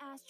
ask.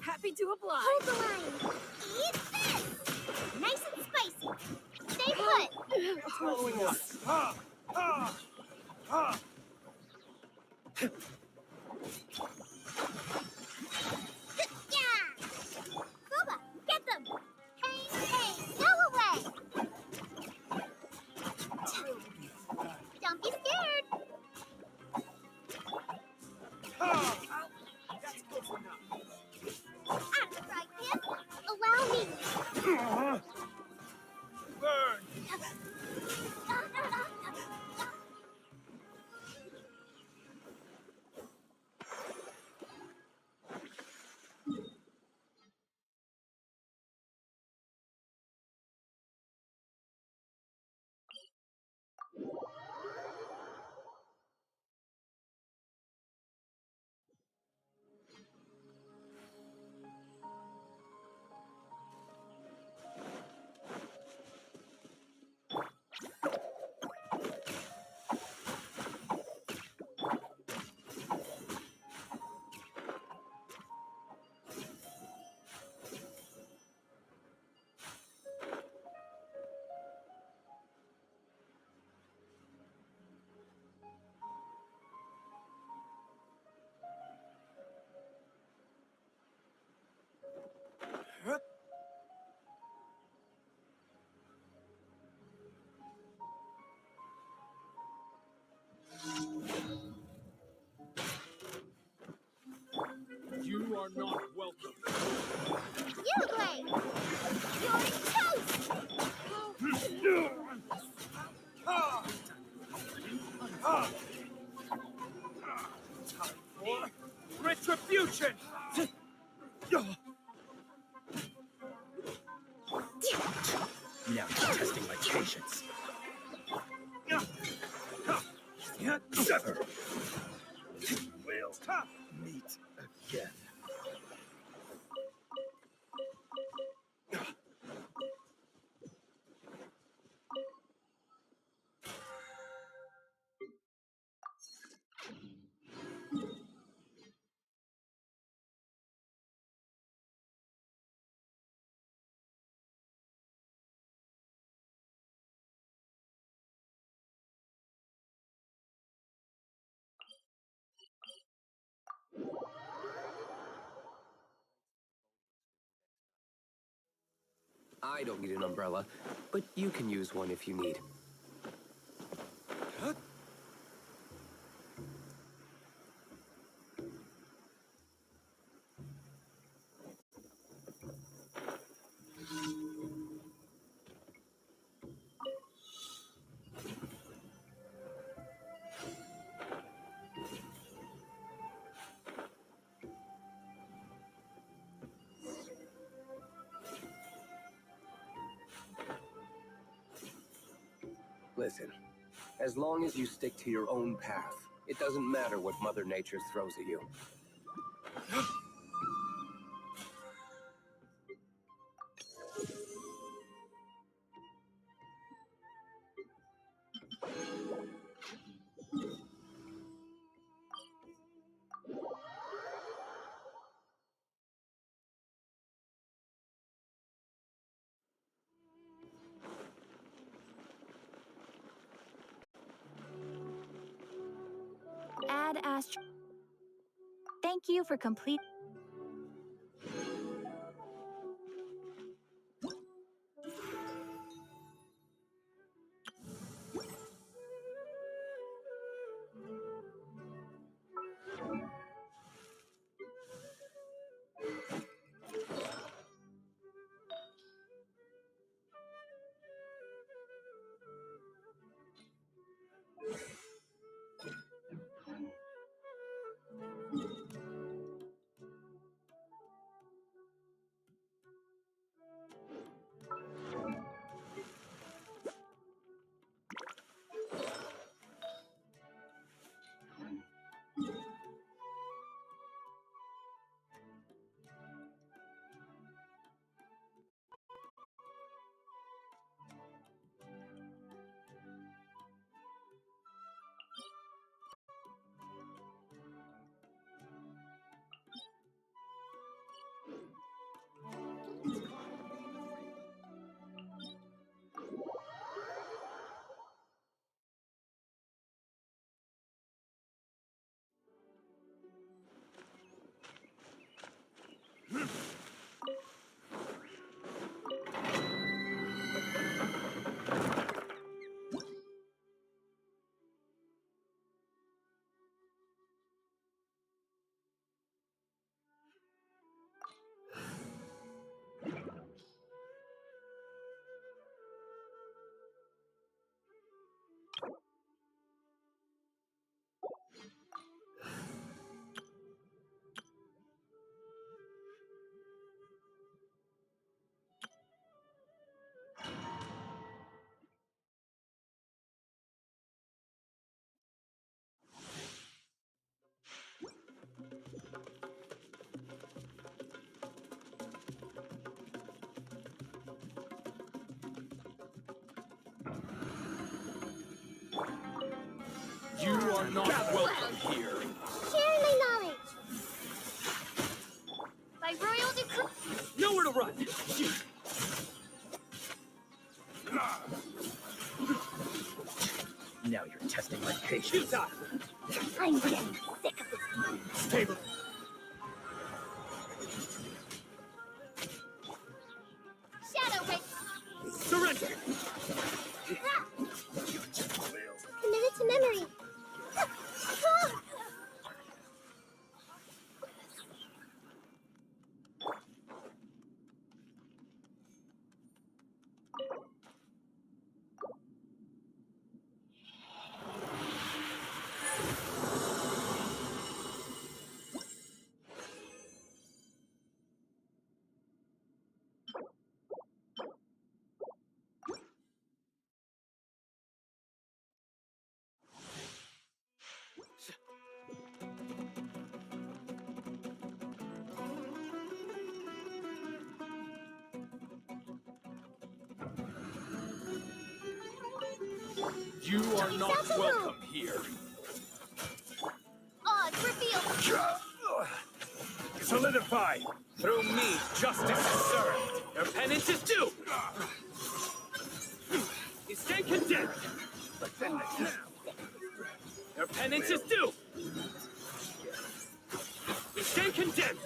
Happy to oblige. Hold the line. Eat this! Nice and spicy. Stay put. Following us. Ha! Ha! Ha! Yeah! Booba, get them! Hey, go away! Don't be scared. Ha! That's close enough. I'm the right hand. Allow me. Burn! You are not welcome. You play. You're toast. Ha! Ha! Time for retribution! Now you're testing my patience. Sever. We'll meet again. I don't need an umbrella, but you can use one if you need. Listen, as long as you stick to your own path, it doesn't matter what Mother Nature throws at you. Add astro. Thank you for complete. You are not welcome here. Share my knowledge. By royal decree. Nowhere to run. Now you're testing my patience. I'm getting sick of this. Stable. Shadow Ray. Surrender. Committed to memory. You are not welcome here. Odds revealed. Solidify! Through me, justice is served. Your penance is due. You stand condemned. Your penance is due. You stand condemned.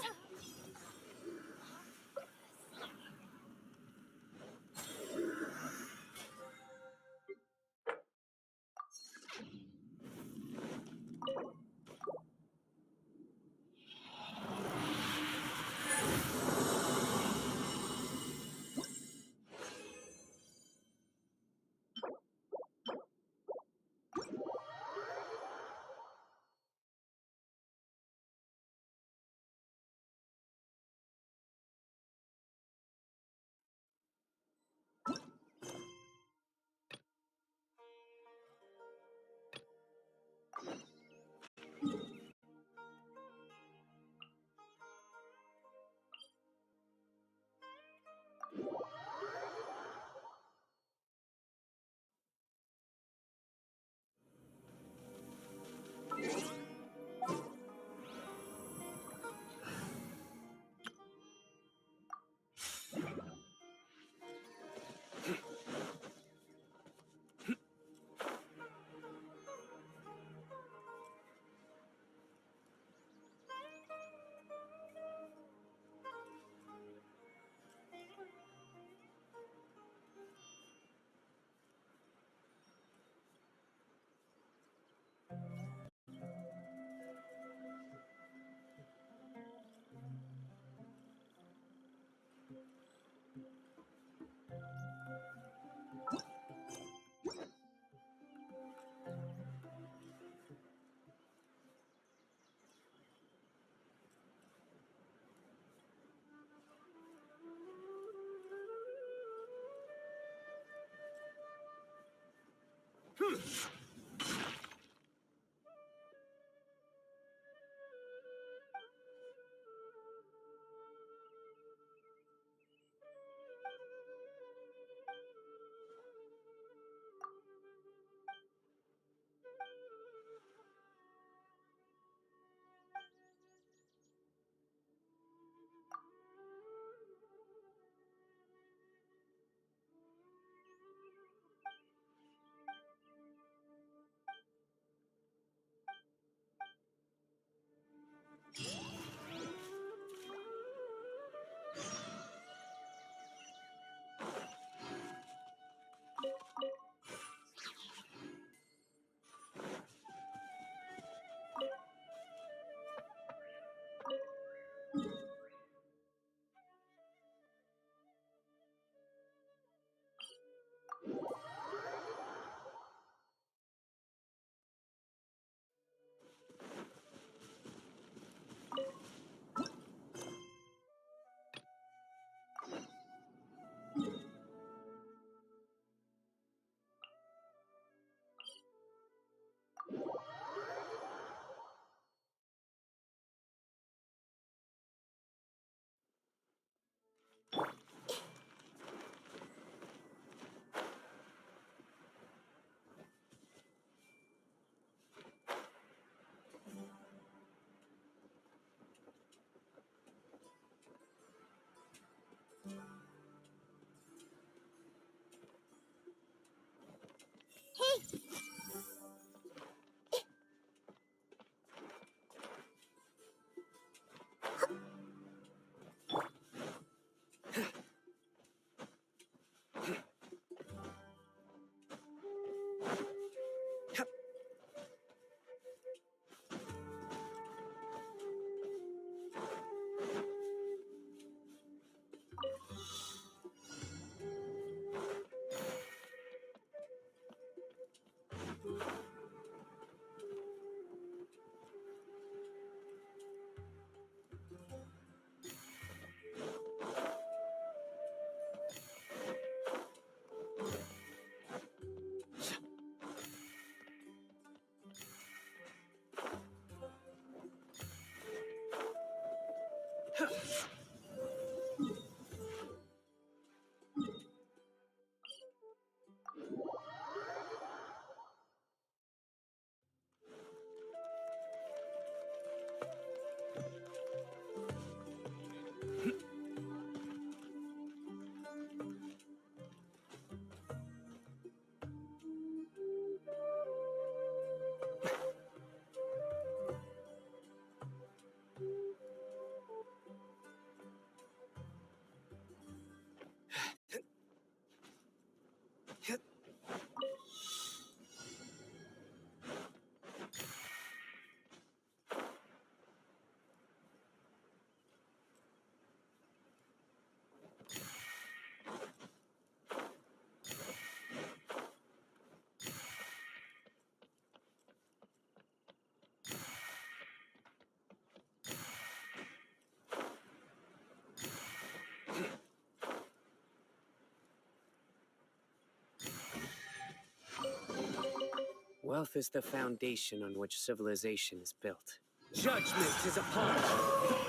Wealth is the foundation on which civilization is built. Judgment is upon you!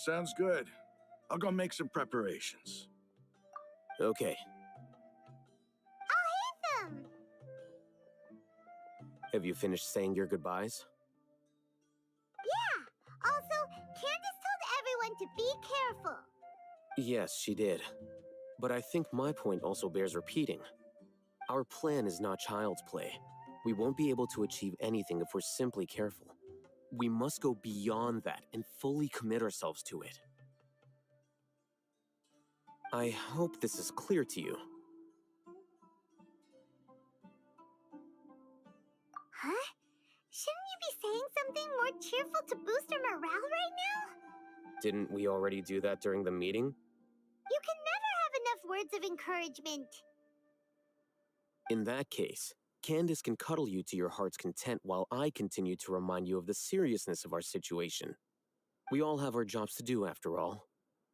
Sounds good. I'll go make some preparations. Okay. I'll have them. Have you finished saying your goodbyes? Yeah. Also, Candace told everyone to be careful. Yes, she did. But I think my point also bears repeating. Our plan is not child's play. We won't be able to achieve anything if we're simply careful. We must go beyond that and fully commit ourselves to it. I hope this is clear to you. Huh? Shouldn't you be saying something more cheerful to boost our morale right now? Didn't we already do that during the meeting? You can never have enough words of encouragement. In that case, Candace can cuddle you to your heart's content while I continue to remind you of the seriousness of our situation. We all have our jobs to do, after all.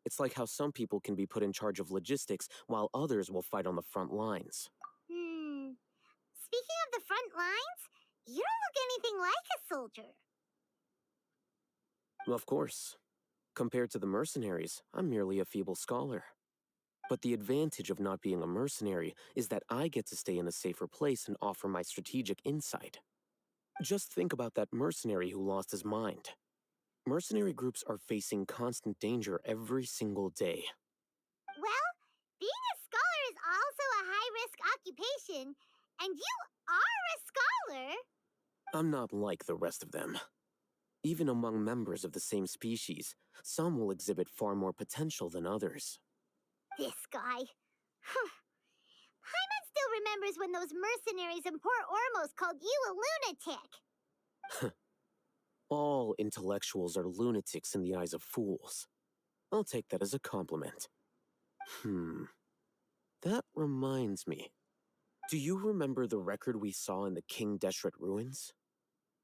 It's like how some people can be put in charge of logistics while others will fight on the front lines. Speaking of the front lines, you don't look anything like a soldier. Of course. Compared to the mercenaries, I'm merely a feeble scholar. But the advantage of not being a mercenary is that I get to stay in a safer place and offer my strategic insight. Just think about that mercenary who lost his mind. Mercenary groups are facing constant danger every single day. Well, being a scholar is also a high-risk occupation, and you are a scholar. I'm not like the rest of them. Even among members of the same species, some will exhibit far more potential than others. This guy. Paimon still remembers when those mercenaries in Port Ormos called you a lunatic. All intellectuals are lunatics in the eyes of fools. I'll take that as a compliment. That reminds me. Do you remember the record we saw in the King Deshret ruins?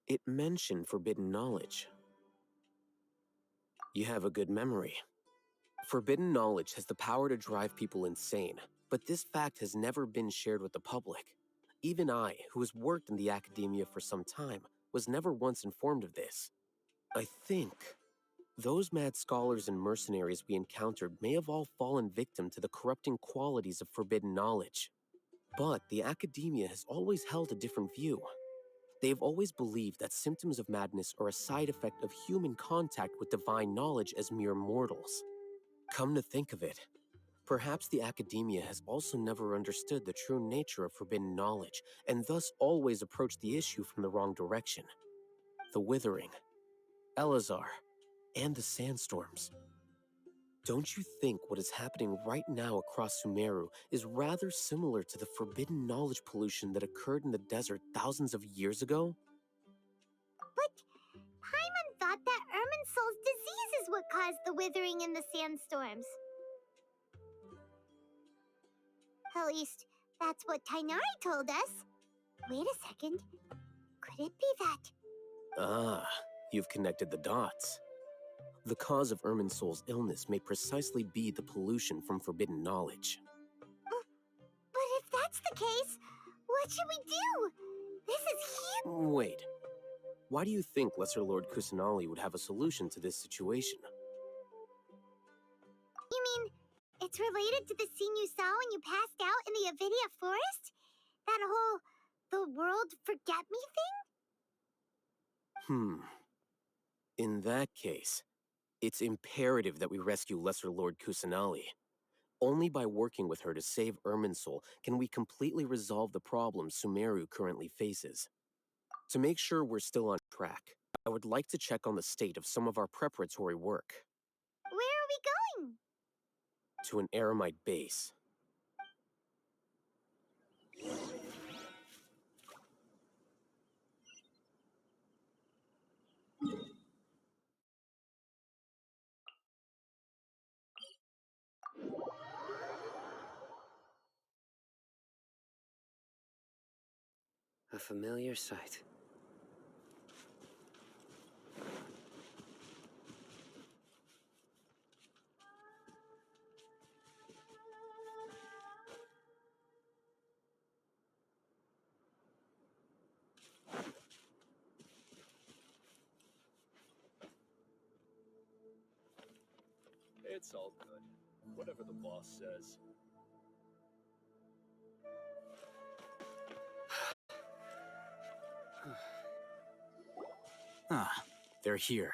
It mentioned forbidden knowledge. You have a good memory. Forbidden knowledge has the power to drive people insane, but this fact has never been shared with the public. Even I, who has worked in the academia for some time, was never once informed of this. I think those mad scholars and mercenaries we encountered may have all fallen victim to the corrupting qualities of forbidden knowledge. But the academia has always held a different view. They've always believed that symptoms of madness are a side effect of human contact with divine knowledge as mere mortals. Come to think of it, perhaps the academia has also never understood the true nature of forbidden knowledge, and thus always approached the issue from the wrong direction. The Withering, Elazar, and the sandstorms. Don't you think what is happening right now across Sumeru is rather similar to the forbidden knowledge pollution that occurred in the desert thousands of years ago? But Paimon thought that Irminsul's disease is what caused the withering and the sandstorms. At least, that's what Tainari told us. Wait a second. Could it be that? Ah, you've connected the dots. The cause of Irminsul's illness may precisely be the pollution from forbidden knowledge. But if that's the case, what should we do? This is huge. Wait. Why do you think Lesser Lord Kusanali would have a solution to this situation? You mean, it's related to the scene you saw when you passed out in the Avidia forest? That whole, the world forget me thing? In that case, it's imperative that we rescue Lesser Lord Kusanali. Only by working with her to save Irminsul can we completely resolve the problems Sumeru currently faces. To make sure we're still on track, I would like to check on the state of some of our preparatory work. Where are we going? To an Aramite base. A familiar sight. It's all good. Whatever the boss says. Ah, They're here.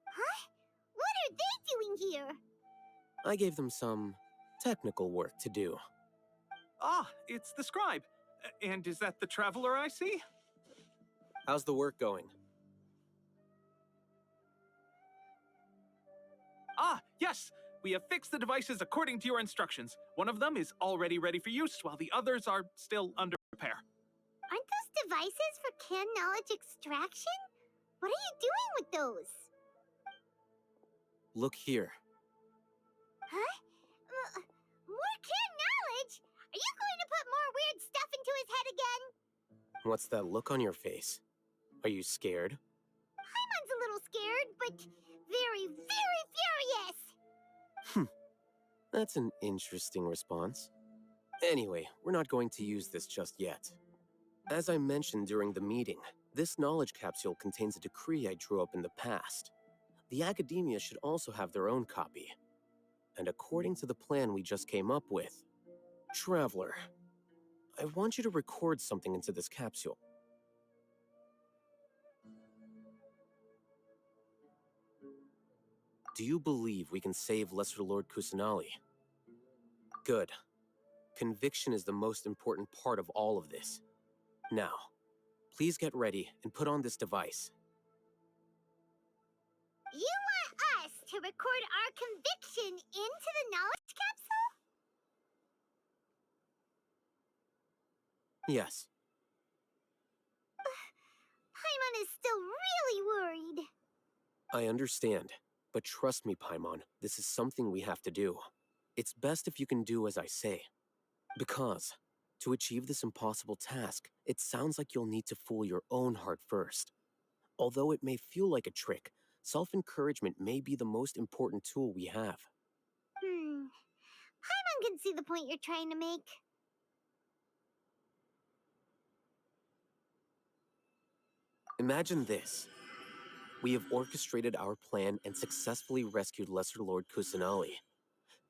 Huh? What are they doing here? I gave them some technical work to do. ah, it's the scribe. And is that the traveler I see? How's the work going? Ah, yes! We have fixed the devices according to your instructions. One of them is already ready for use, while the others are still under repair. Aren't those devices for can knowledge extraction? What are you doing with those? Look here. Huh? More can knowledge? Are you going to put more weird stuff into his head again? What's that look on your face? Are you scared? Paimon's a little scared, but very, very furious! That's an interesting response. Anyway, we're not going to use this just yet. As I mentioned during the meeting, this knowledge capsule contains a decree I drew up in the past. The academia should also have their own copy. And according to the plan we just came up with, Traveler, I want you to record something into this capsule. Do you believe we can save Lesser Lord Kusanali? Good. Conviction is the most important part of all of this. Now, please get ready and put on this device. You want us to record our conviction into the knowledge capsule? Yes, Paimon is still really worried. I understand. But trust me, Paimon, this is something we have to do. It's best if you can do as I say. Because, to achieve this impossible task, it sounds like you'll need to fool your own heart first. Although it may feel like a trick, self-encouragement may be the most important tool we have. Paimon can see the point you're trying to make. Imagine this. We have orchestrated our plan and successfully rescued Lesser Lord Kusanali.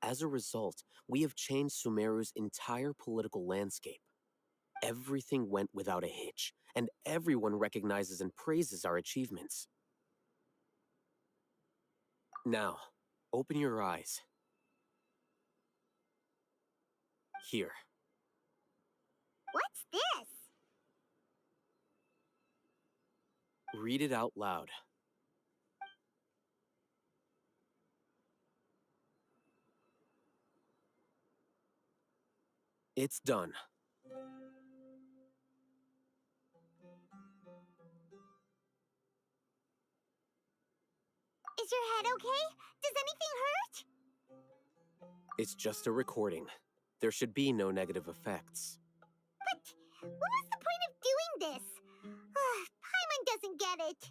As a result, we have changed Sumeru's entire political landscape. Everything went without a hitch, and everyone recognizes and praises our achievements. Now, open your eyes. Here. What's this? Read it out loud. It's done. Is your head okay? Does anything hurt? It's just a recording. There should be no negative effects. But what was the point of doing this? Paimon doesn't get it.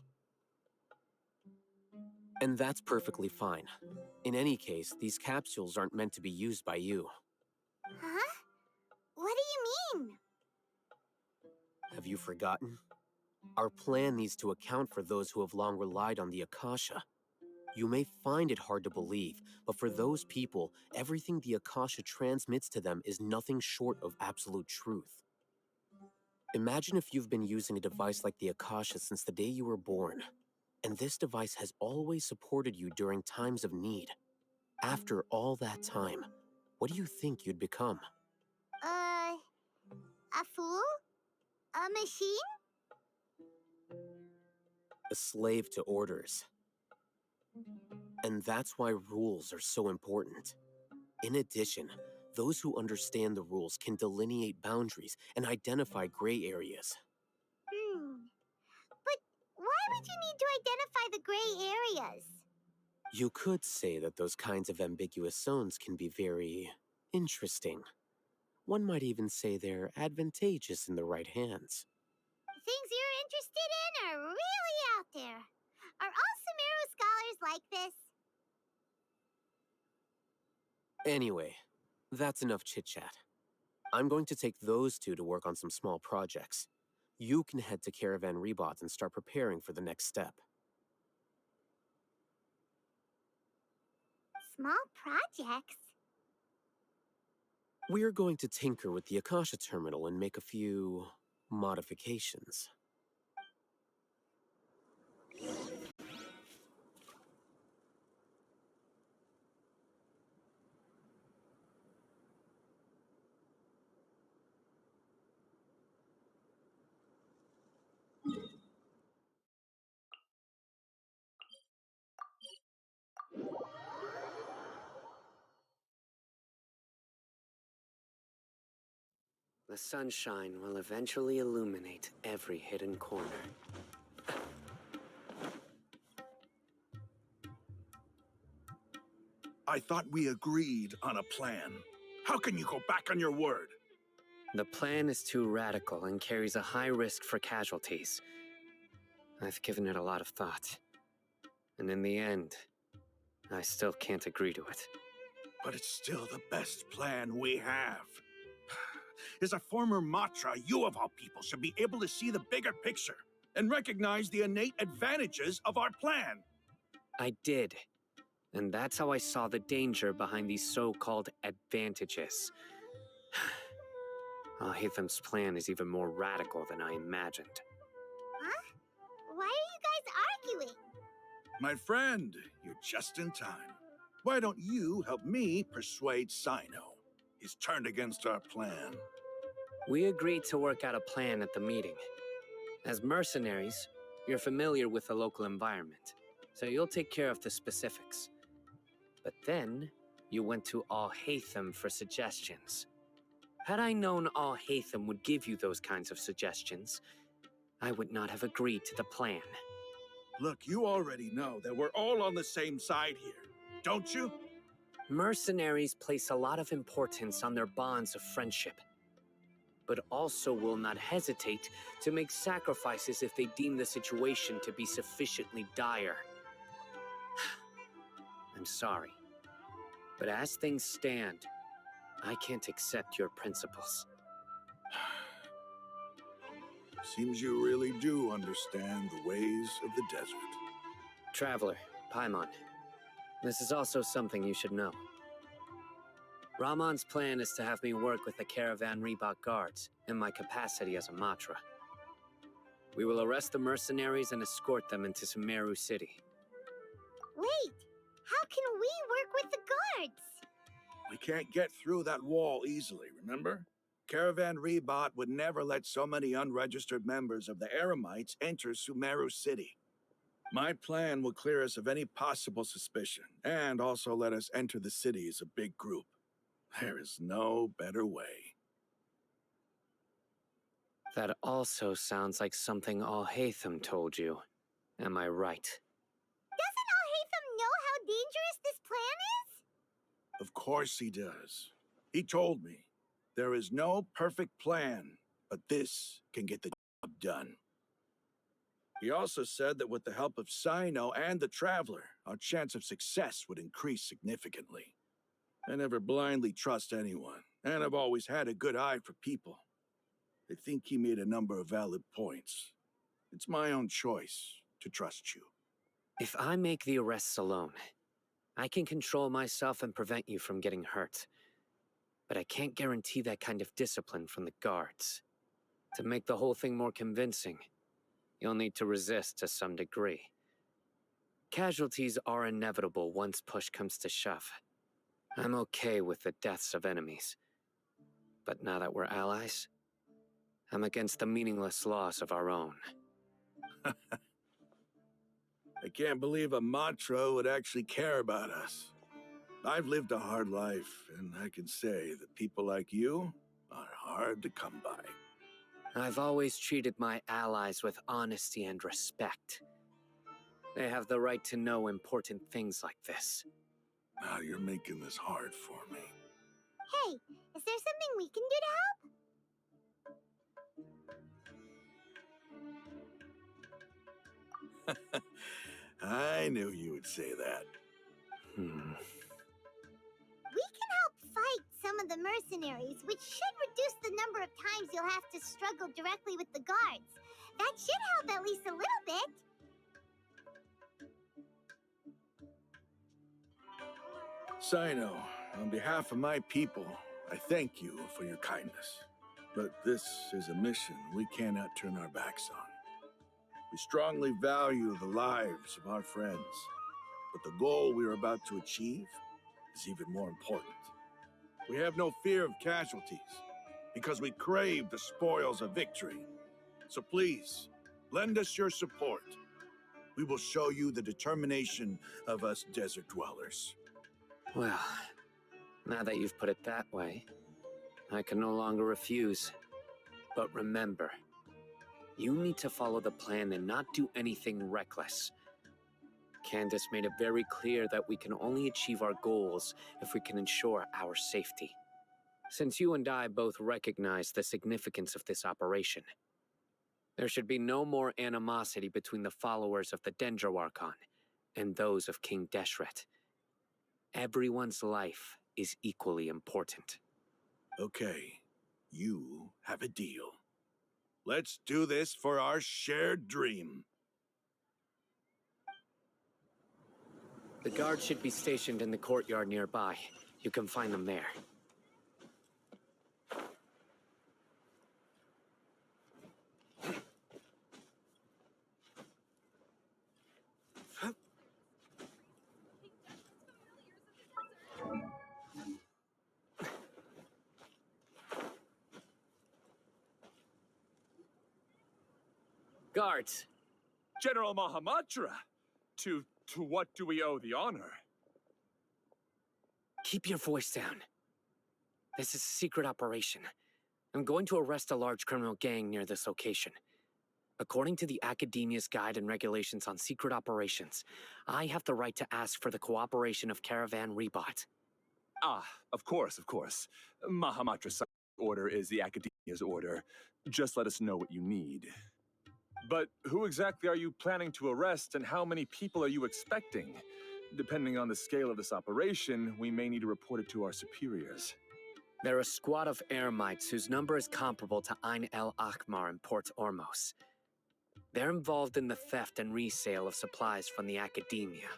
And that's perfectly fine. In any case, these capsules aren't meant to be used by you. Huh? What do you mean? Have you forgotten? Our plan needs to account for those who have long relied on the Akasha. You may find it hard to believe, but for those people, everything the Akasha transmits to them is nothing short of absolute truth. Imagine if you've been using a device like the Akasha since the day you were born, and this device has always supported you during times of need. After all that time, what do you think you'd become? A fool? A machine? A slave to orders. And that's why rules are so important. In addition, those who understand the rules can delineate boundaries and identify gray areas. But why would you need to identify the gray areas? You could say that those kinds of ambiguous zones can be very interesting. One might even say they're advantageous in the right hands. The things you're interested in are really out there. Are all Sumeru scholars like this? Anyway, that's enough chit-chat. I'm going to take those two to work on some small projects. You can head to Caravan Rebot and start preparing for the next step. Small projects? We're going to tinker with the Akasha terminal and make a few modifications. The sunshine will eventually illuminate every hidden corner. I thought we agreed on a plan. How can you go back on your word? The plan is too radical and carries a high risk for casualties. I've given it a lot of thought. And in the end, I still can't agree to it. But it's still the best plan we have. As a former Matra, you of all people should be able to see the bigger picture and recognize the innate advantages of our plan. I did. And that's how I saw the danger behind these so-called advantages. Al-Haytham's plan is even more radical than I imagined. Huh? Why are you guys arguing? My friend, you're just in time. Why don't you help me persuade Sino? He's turned against our plan. We agreed to work out a plan at the meeting. As mercenaries, you're familiar with the local environment, so you'll take care of the specifics. But then, you went to Al-Haytham for suggestions. Had I known Al-Haytham would give you those kinds of suggestions, I would not have agreed to the plan. Look, you already know that we're all on the same side here, don't you? Mercenaries place a lot of importance on their bonds of friendship, but also will not hesitate to make sacrifices if they deem the situation to be sufficiently dire. I'm sorry, but as things stand, I can't accept your principles. Seems you really do understand the ways of the desert. Traveler, Paimon, this is also something you should know. Rahman's plan is to have me work with the Caravan Reebok guards in my capacity as a Matra. We will arrest the mercenaries and escort them into Sumeru City. Wait, how can we work with the guards? We can't get through that wall easily, remember? Caravan Reebok would never let so many unregistered members of the Eremites enter Sumeru City. My plan will clear us of any possible suspicion, and also let us enter the city as a big group. There is no better way. That also sounds like something Al-Haytham told you. Am I right? Doesn't Al-Haytham know how dangerous this plan is? Of course he does. He told me, there is no perfect plan, but this can get the job done. He also said that with the help of Sino and the Traveler, our chance of success would increase significantly. I never blindly trust anyone, and I've always had a good eye for people. I think he made a number of valid points. It's my own choice to trust you. If I make the arrests alone, I can control myself and prevent you from getting hurt. But I can't guarantee that kind of discipline from the guards. To make the whole thing more convincing, you'll need to resist to some degree. Casualties are inevitable once push comes to shove. I'm okay with the deaths of enemies. But now that we're allies, I'm against the meaningless loss of our own. I can't believe a Matra would actually care about us. I've lived a hard life, and I can say that people like you are hard to come by. I've always treated my allies with honesty and respect. They have the right to know important things like this. Now you're making this hard for me. Hey, is there something we can do to help? I knew you would say that. We can help fight some of the mercenaries, which should reduce the number of times you'll have to struggle directly with the guards. That should help at least a little bit. Sino, on behalf of my people, I thank you for your kindness. But this is a mission we cannot turn our backs on. We strongly value the lives of our friends, but the goal we are about to achieve is even more important. We have no fear of casualties, because we crave the spoils of victory. So please, lend us your support. We will show you the determination of us desert dwellers. Well, now that you've put it that way, I can no longer refuse. But remember, you need to follow the plan and not do anything reckless. Candace made it very clear that we can only achieve our goals if we can ensure our safety. Since you and I both recognize the significance of this operation, there should be no more animosity between the followers of the Dendro Archon and those of King Deshret. Everyone's life is equally important. Okay, you have a deal. Let's do this for our shared dream. The guards should be stationed in the courtyard nearby. You can find them there. Guards! General Mahamatra! To what do we owe the honor? Keep your voice down. This is a secret operation. I'm going to arrest a large criminal gang near this location. According to the Academia's Guide and Regulations on Secret Operations, I have the right to ask for the cooperation of Caravan Rebot. Ah, of course, of course. Mahamatra's order is the Academia's order. Just let us know what you need. But who exactly are you planning to arrest, and how many people are you expecting? Depending on the scale of this operation, we may need to report it to our superiors. They're a squad of Eremites whose number is comparable to Ain el Akhmar in Port Ormos. They're involved in the theft and resale of supplies from the Academia.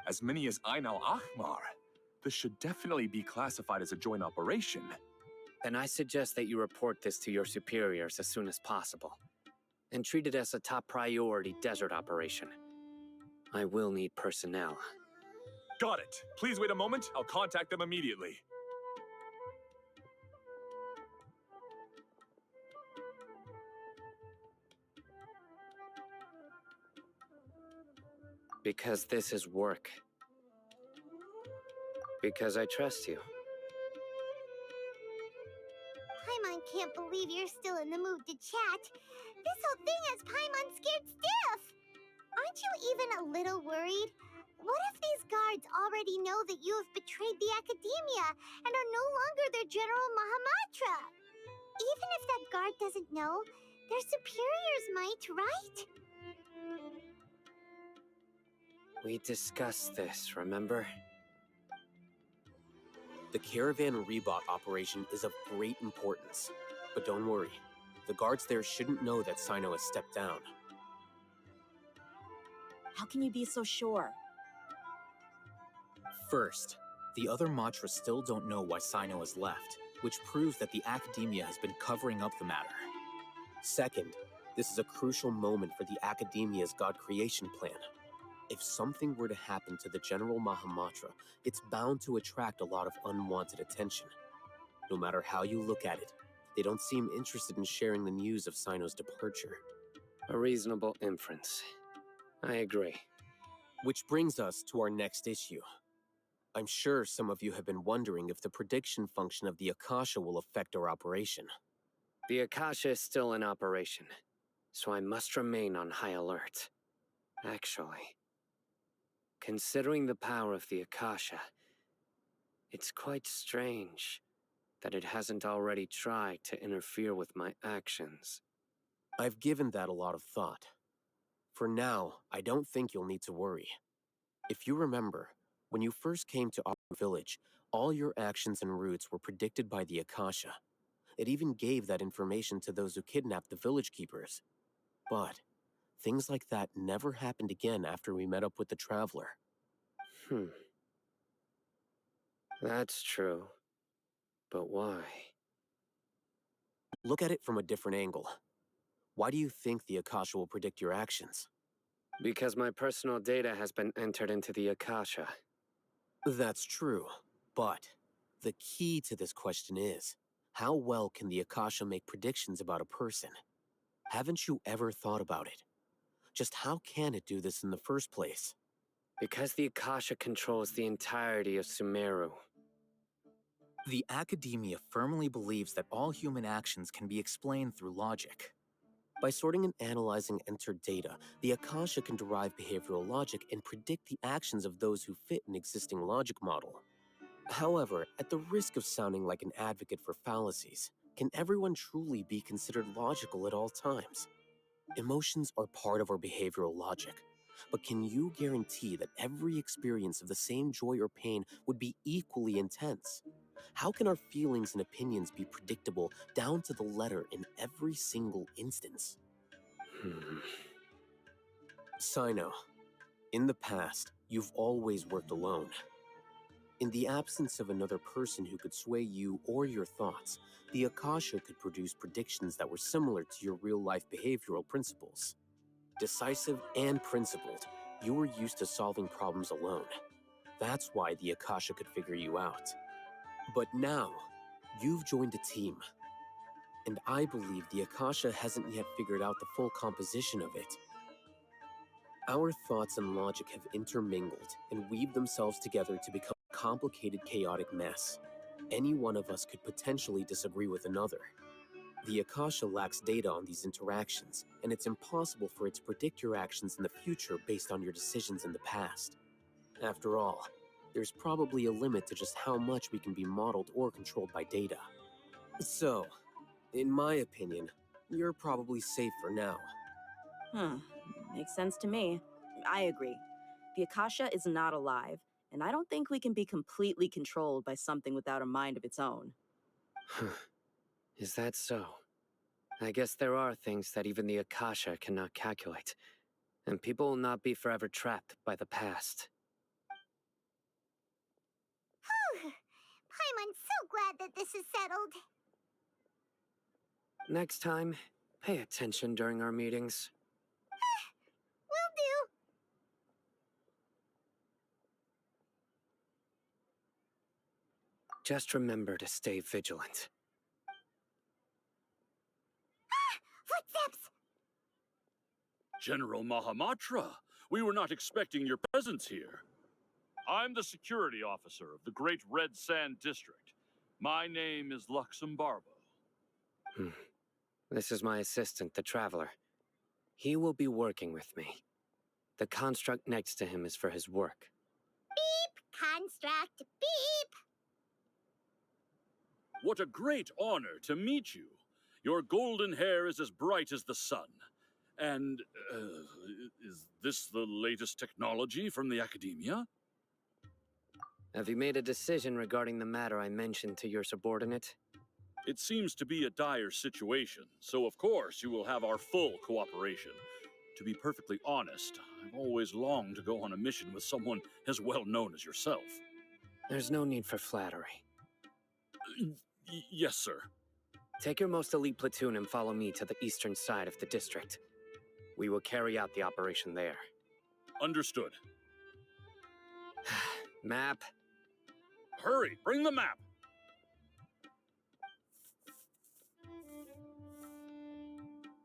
As many as Ain al Akhmar? This should definitely be classified as a joint operation. Then I suggest that you report this to your superiors as soon as possible, and treat it as a top priority desert operation. I will need personnel. Got it. Please wait a moment. I'll contact them immediately. Because this is work. Because I trust you. Paimon can't believe you're still in the mood to chat. This whole thing has Paimon scared stiff. Aren't you even a little worried? What if these guards already know that you have betrayed the Academia and are no longer their General Mahamatra? Even if that guard doesn't know, their superiors might, right? We discussed this, remember? The Caravan Rebot operation is of great importance. But don't worry, the guards there shouldn't know that Sino has stepped down. How can you be so sure? First, the other Matras still don't know why Sino has left, which proves that the Academia has been covering up the matter. Second, this is a crucial moment for the Academia's God creation plan. If something were to happen to the General Mahamatra, it's bound to attract a lot of unwanted attention. No matter how you look at it, they don't seem interested in sharing the news of Sino's departure. A reasonable inference. I agree. Which brings us to our next issue. I'm sure some of you have been wondering if the prediction function of the Akasha will affect our operation. The Akasha is still in operation, so I must remain on high alert. Actually, considering the power of the Akasha, it's quite strange that it hasn't already tried to interfere with my actions. I've given that a lot of thought. For now, I don't think you'll need to worry. If you remember, when you first came to our village, all your actions and routes were predicted by the Akasha. It even gave that information to those who kidnapped the village keepers. But things like that never happened again after we met up with the Traveler. That's true. But why? Look at it from a different angle. Why do you think the Akasha will predict your actions? Because my personal data has been entered into the Akasha. That's true, but the key to this question is, how well can the Akasha make predictions about a person? Haven't you ever thought about it? Just how can it do this in the first place? Because the Akasha controls the entirety of Sumeru. The academia firmly believes that all human actions can be explained through logic. By sorting and analyzing entered data, the Akasha can derive behavioral logic and predict the actions of those who fit an existing logic model. However, at the risk of sounding like an advocate for fallacies, can everyone truly be considered logical at all times? Emotions are part of our behavioral logic, but can you guarantee that every experience of the same joy or pain would be equally intense? How can our feelings and opinions be predictable down to the letter in every single instance? Sino, in the past, you've always worked alone. In the absence of another person who could sway you or your thoughts, the Akasha could produce predictions that were similar to your real-life behavioral principles. Decisive and principled, you were used to solving problems alone. That's why the Akasha could figure you out. But now, you've joined a team. And I believe the Akasha hasn't yet figured out the full composition of it. Our thoughts and logic have intermingled and weaved themselves together to become a complicated, chaotic mess. Any one of us could potentially disagree with another. The Akasha lacks data on these interactions, and it's impossible for it to predict your actions in the future based on your decisions in the past. After all, there's probably a limit to just how much we can be modeled or controlled by data. So, in my opinion, you're probably safe for now. Makes sense to me. I agree. The Akasha is not alive, and I don't think we can be completely controlled by something without a mind of its own. Is that so? I guess there are things that even the Akasha cannot calculate, and people will not be forever trapped by the past. Paimon's so glad that this is settled. Next time, pay attention during our meetings. Will do. Just remember to stay vigilant. Footsteps! General Mahamatra, we were not expecting your presence here. I'm the security officer of the Great Red Sand District. My name is Luxembarbo. This is my assistant, the Traveler. He will be working with me. The construct next to him is for his work. Beep! Construct, beep! What a great honor to meet you. Your golden hair is as bright as the sun. And, is this the latest technology from the Academia? Have you made a decision regarding the matter I mentioned to your subordinate? It seems to be a dire situation, so of course you will have our full cooperation. To be perfectly honest, I've always longed to go on a mission with someone as well known as yourself. There's no need for flattery. Yes, sir. Take your most elite platoon and follow me to the eastern side of the district. We will carry out the operation there. Understood. Map. Hurry, bring the map!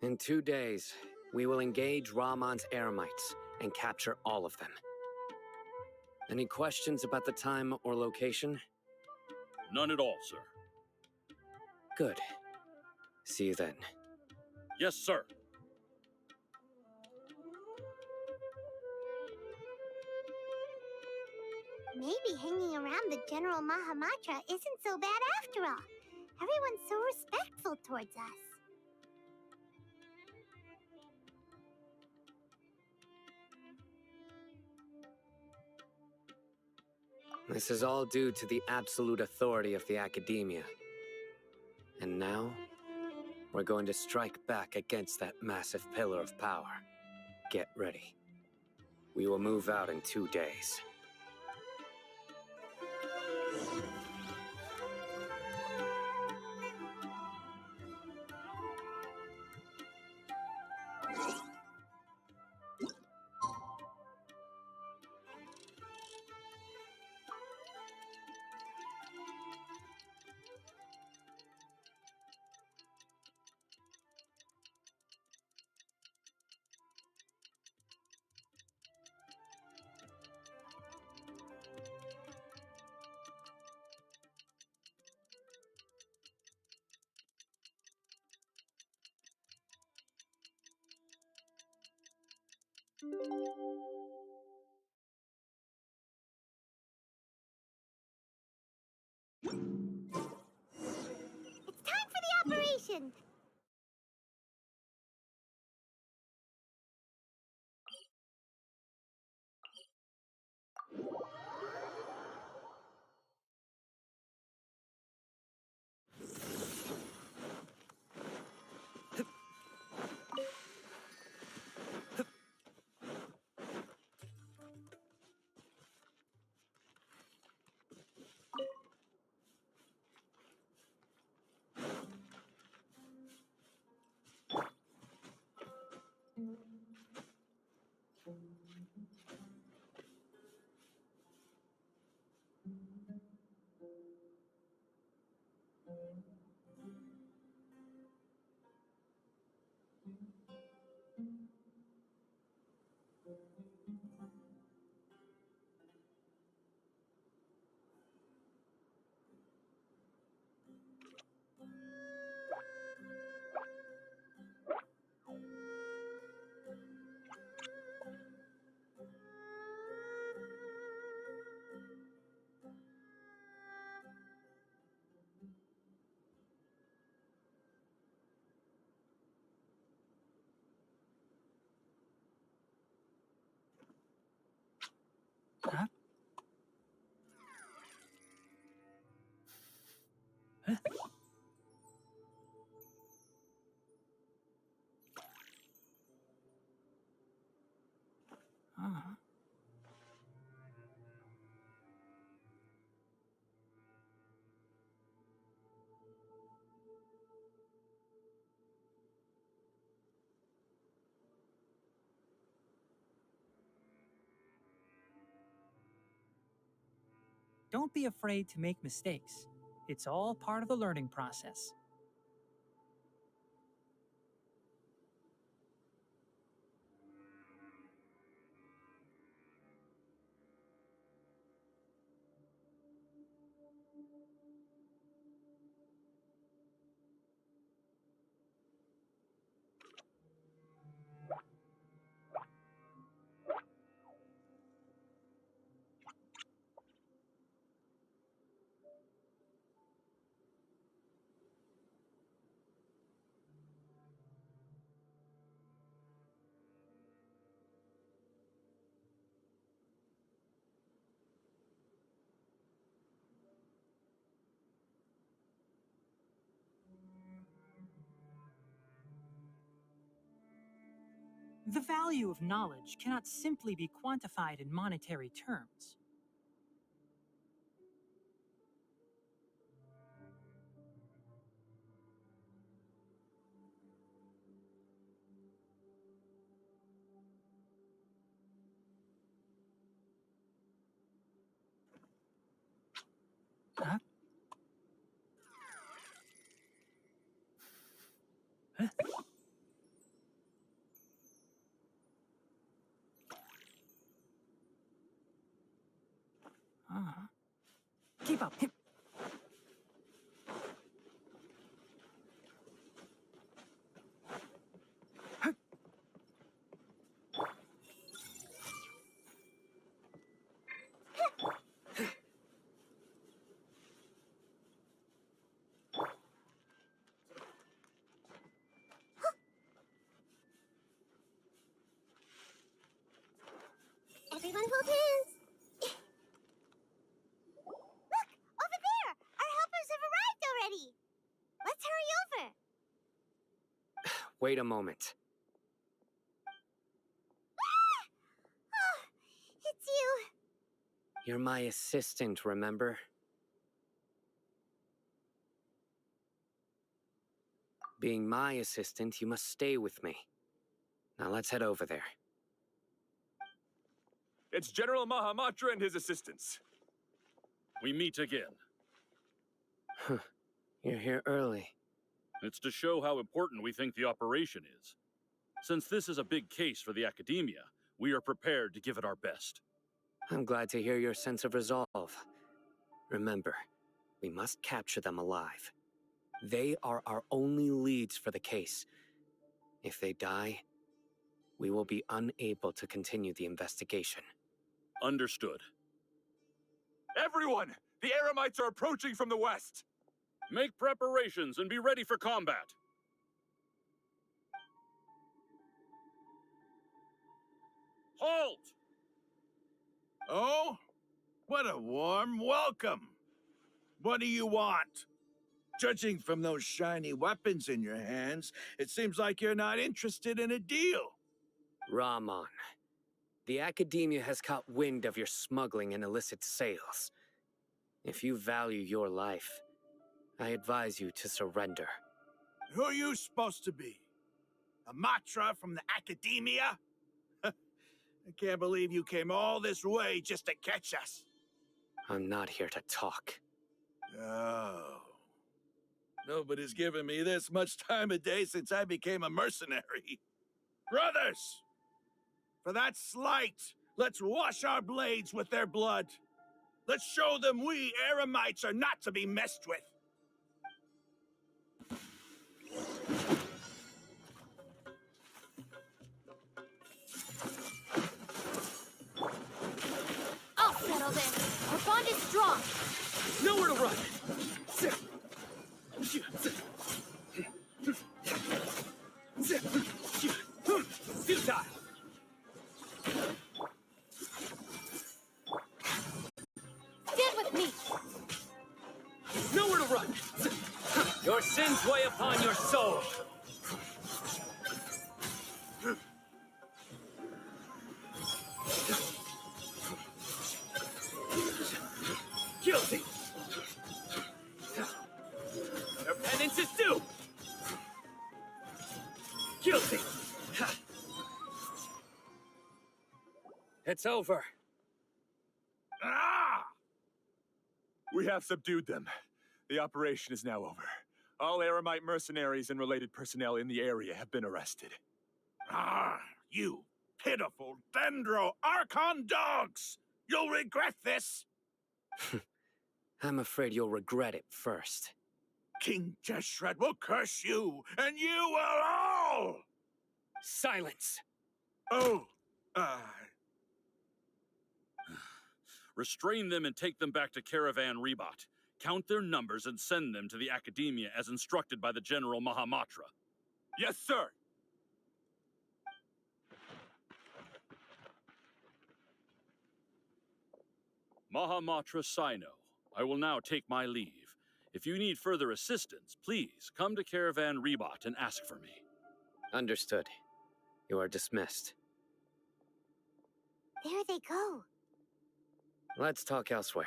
In 2 days, we will engage Rahman's Eremites and capture all of them. Any questions about the time or location? None at all, sir. Good. See you then. Yes, sir. Maybe hanging around the General Mahamatra isn't so bad after all. Everyone's so respectful towards us. This is all due to the absolute authority of the Academia. And now, we're going to strike back against that massive pillar of power. Get ready. We will move out in 2 days. It's time for the operation! Huh? Uh-huh. Don't be afraid to make mistakes. It's all part of the learning process. The value of knowledge cannot simply be quantified in monetary terms. Huh? Huh? Uh-huh. Keep up. Everyone hold hands! Look! Over there! Our helpers have arrived already! Let's hurry over! Wait a moment. Ah! Oh, it's you! You're my assistant, remember? Being my assistant, you must stay with me. Now let's head over there. It's General Mahamatra and his assistants. We meet again. You're here early. It's to show how important we think the operation is. Since this is a big case for the Academia, we are prepared to give it our best. I'm glad to hear your sense of resolve. Remember, we must capture them alive. They are our only leads for the case. If they die, we will be unable to continue the investigation. Understood. Everyone! The Aramites are approaching from the west! Make preparations and be ready for combat. Halt! Oh? What a warm welcome. What do you want? Judging from those shiny weapons in your hands, it seems like you're not interested in a deal. Rahman, the Academia has caught wind of your smuggling and illicit sales. If you value your life, I advise you to surrender. Who are you supposed to be? A Matra from the Academia? I can't believe you came all this way just to catch us. I'm not here to talk. Oh. Nobody's given me this much time of day since I became a mercenary. Brothers! For that slight, let's wash our blades with their blood. Let's show them we Aramites are not to be messed with. I'll settle this. Our bond is strong. Nowhere to run! Futile! Stand with me. Nowhere to run! Your sins weigh upon your soul! Guilty! Your penance is due! Guilty! It's over. Ah! We have subdued them. The operation is now over. All Aramite mercenaries and related personnel in the area have been arrested. Ah, you pitiful Dendro Archon dogs! You'll regret this! I'm afraid you'll regret it first. King Jeshred will curse you, and you will all! Silence! Oh, Restrain them and take them back to Caravan Rebat. Count their numbers and send them to the Academia as instructed by the General Mahamatra. Yes, sir! Mahamatra Sino, I will now take my leave. If you need further assistance, please come to Caravan Rebat and ask for me. Understood. You are dismissed. There they go. Let's talk elsewhere.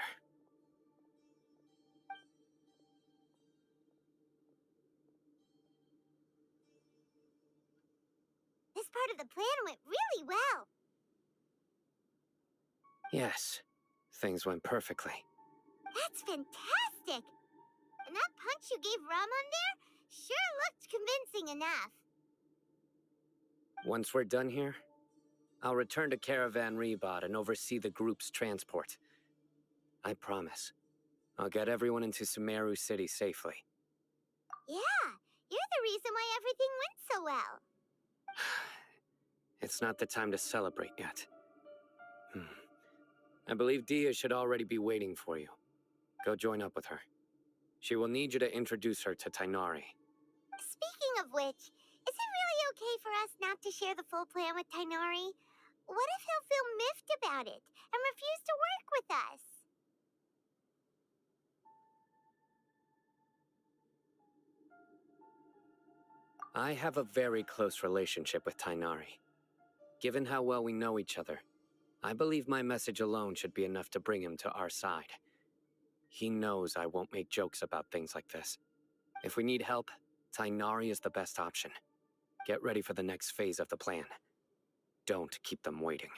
This part of the plan went really well. Yes, things went perfectly. That's fantastic! And that punch you gave Rahman there sure looked convincing enough. Once we're done here, I'll return to Caravan Rebat and oversee the group's transport. I promise. I'll get everyone into Sumeru City safely. Yeah, you're the reason why everything went so well. It's not the time to celebrate yet. I believe Dia should already be waiting for you. Go join up with her. She will need you to introduce her to Tainari. Speaking of which, is it really okay for us not to share the full plan with Tainari? What if he'll feel miffed about it and refuse to work with us? I have a very close relationship with Tainari. Given how well we know each other, I believe my message alone should be enough to bring him to our side. He knows I won't make jokes about things like this. If we need help, Tainari is the best option. Get ready for the next phase of the plan. Don't keep them waiting.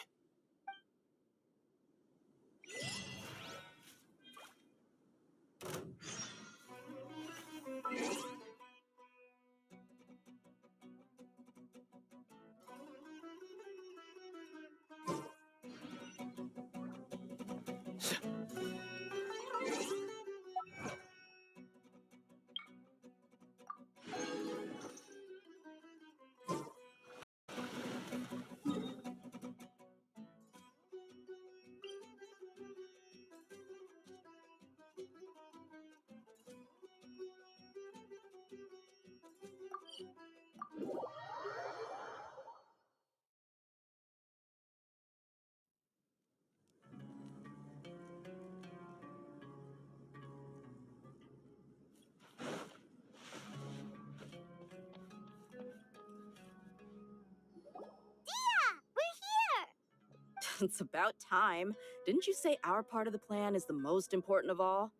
It's about time. Didn't you say our part of the plan is the most important of all?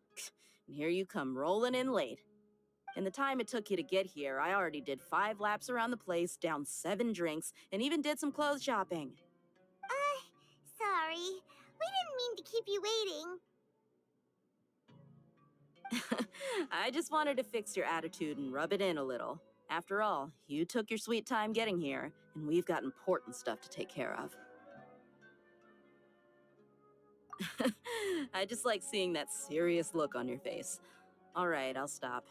And here you come rolling in late. In the time it took you to get here, I already did 5 laps around the place, downed 7 drinks, and even did some clothes shopping. Sorry. We didn't mean to keep you waiting. I just wanted to fix your attitude and rub it in a little. After all, you took your sweet time getting here, and we've got important stuff to take care of. I just like seeing that serious look on your face. All right, I'll stop.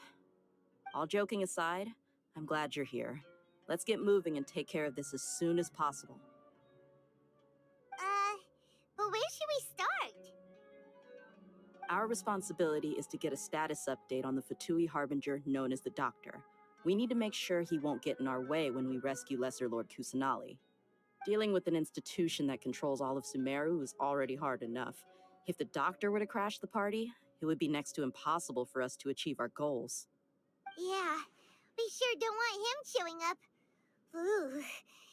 All joking aside, I'm glad you're here. Let's get moving and take care of this as soon as possible. But where should we start? Our responsibility is to get a status update on the Fatui Harbinger known as the Doctor. We need to make sure he won't get in our way when we rescue Lesser Lord Kusanali. Dealing with an institution that controls all of Sumeru is already hard enough. If the Doctor were to crash the party, it would be next to impossible for us to achieve our goals. Yeah, we sure don't want him showing up. Ooh,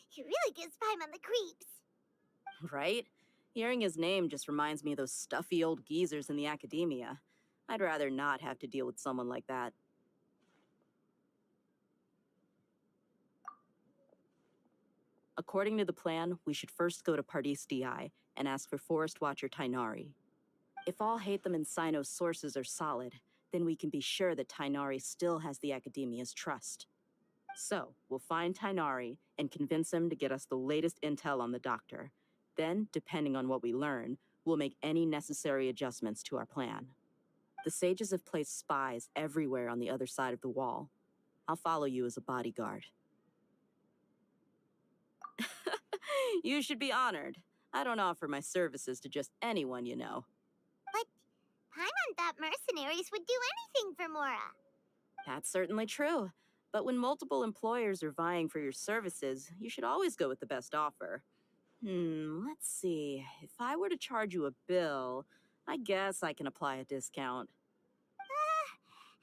he really gives Paimon the creeps. Right? Hearing his name just reminds me of those stuffy old geezers in the academia. I'd rather not have to deal with someone like that. According to the plan, we should first go to Pardis Di and ask for Forest Watcher Tainari. If all Hatham and Sino's sources are solid, then we can be sure that Tainari still has the Academia's trust. So, we'll find Tainari and convince him to get us the latest intel on the Doctor. Then, depending on what we learn, we'll make any necessary adjustments to our plan. The sages have placed spies everywhere on the other side of the wall. I'll follow you as a bodyguard. You should be honored. I don't offer my services to just anyone you know. But Paimon thought mercenaries would do anything for Mora. That's certainly true. But when multiple employers are vying for your services, you should always go with the best offer. Let's see. If I were to charge you a bill, I guess I can apply a discount.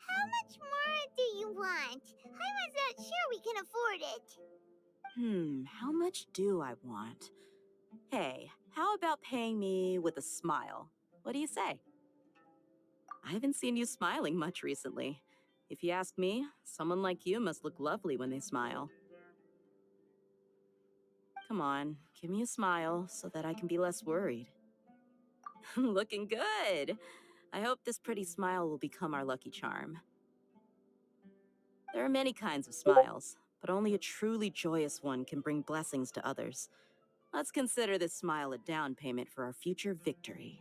How much more do you want? Paimon's not sure we can afford it. How much do I want? Hey, how about paying me with a smile? What do you say? I haven't seen you smiling much recently. If you ask me, someone like you must look lovely when they smile. Come on, give me a smile so that I can be less worried. Looking good! I hope this pretty smile will become our lucky charm. There are many kinds of smiles, but only a truly joyous one can bring blessings to others. Let's consider this smile a down payment for our future victory.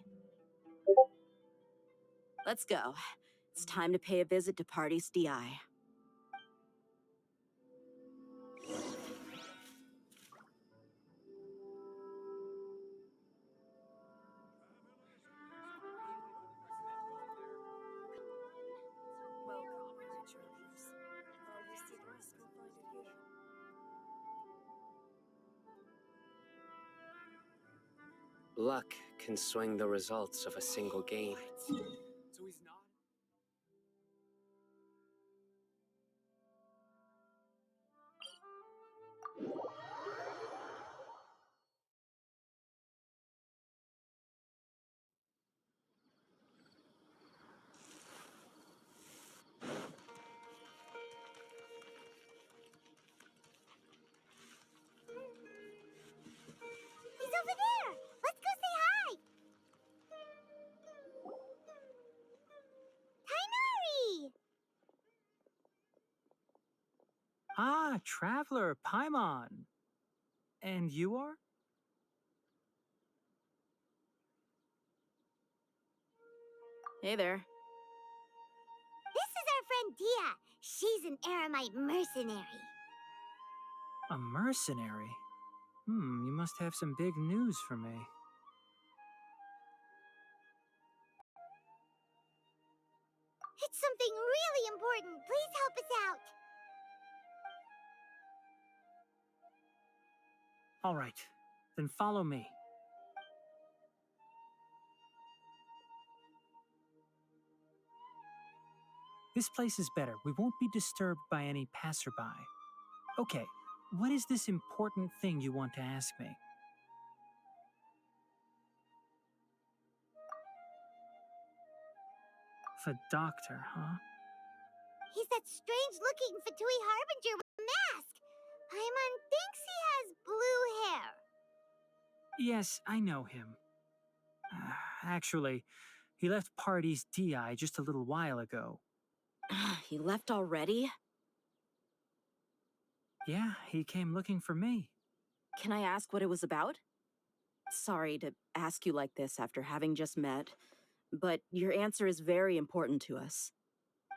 Let's go. It's time to pay a visit to Pardis Di. Luck can swing the results of a single game. So he's not. He's over there! Let's go say hi! Tainari! Ah, Traveler, Paimon. And you are? Hey there. This is our friend Dia. She's an Aramite mercenary. A mercenary? You must have some big news for me. It's something really important. Please help us out. All right, then follow me. This place is better. We won't be disturbed by any passerby. Okay, what is this important thing you want to ask me? The doctor, huh? He's that strange-looking Fatui Harbinger with a mask. Paimon thinks he has blue hair. Yes, I know him. Actually, he left Party's DI just a little while ago. He left already? Yeah, he came looking for me. Can I ask what it was about? Sorry to ask you like this after having just met, but your answer is very important to us.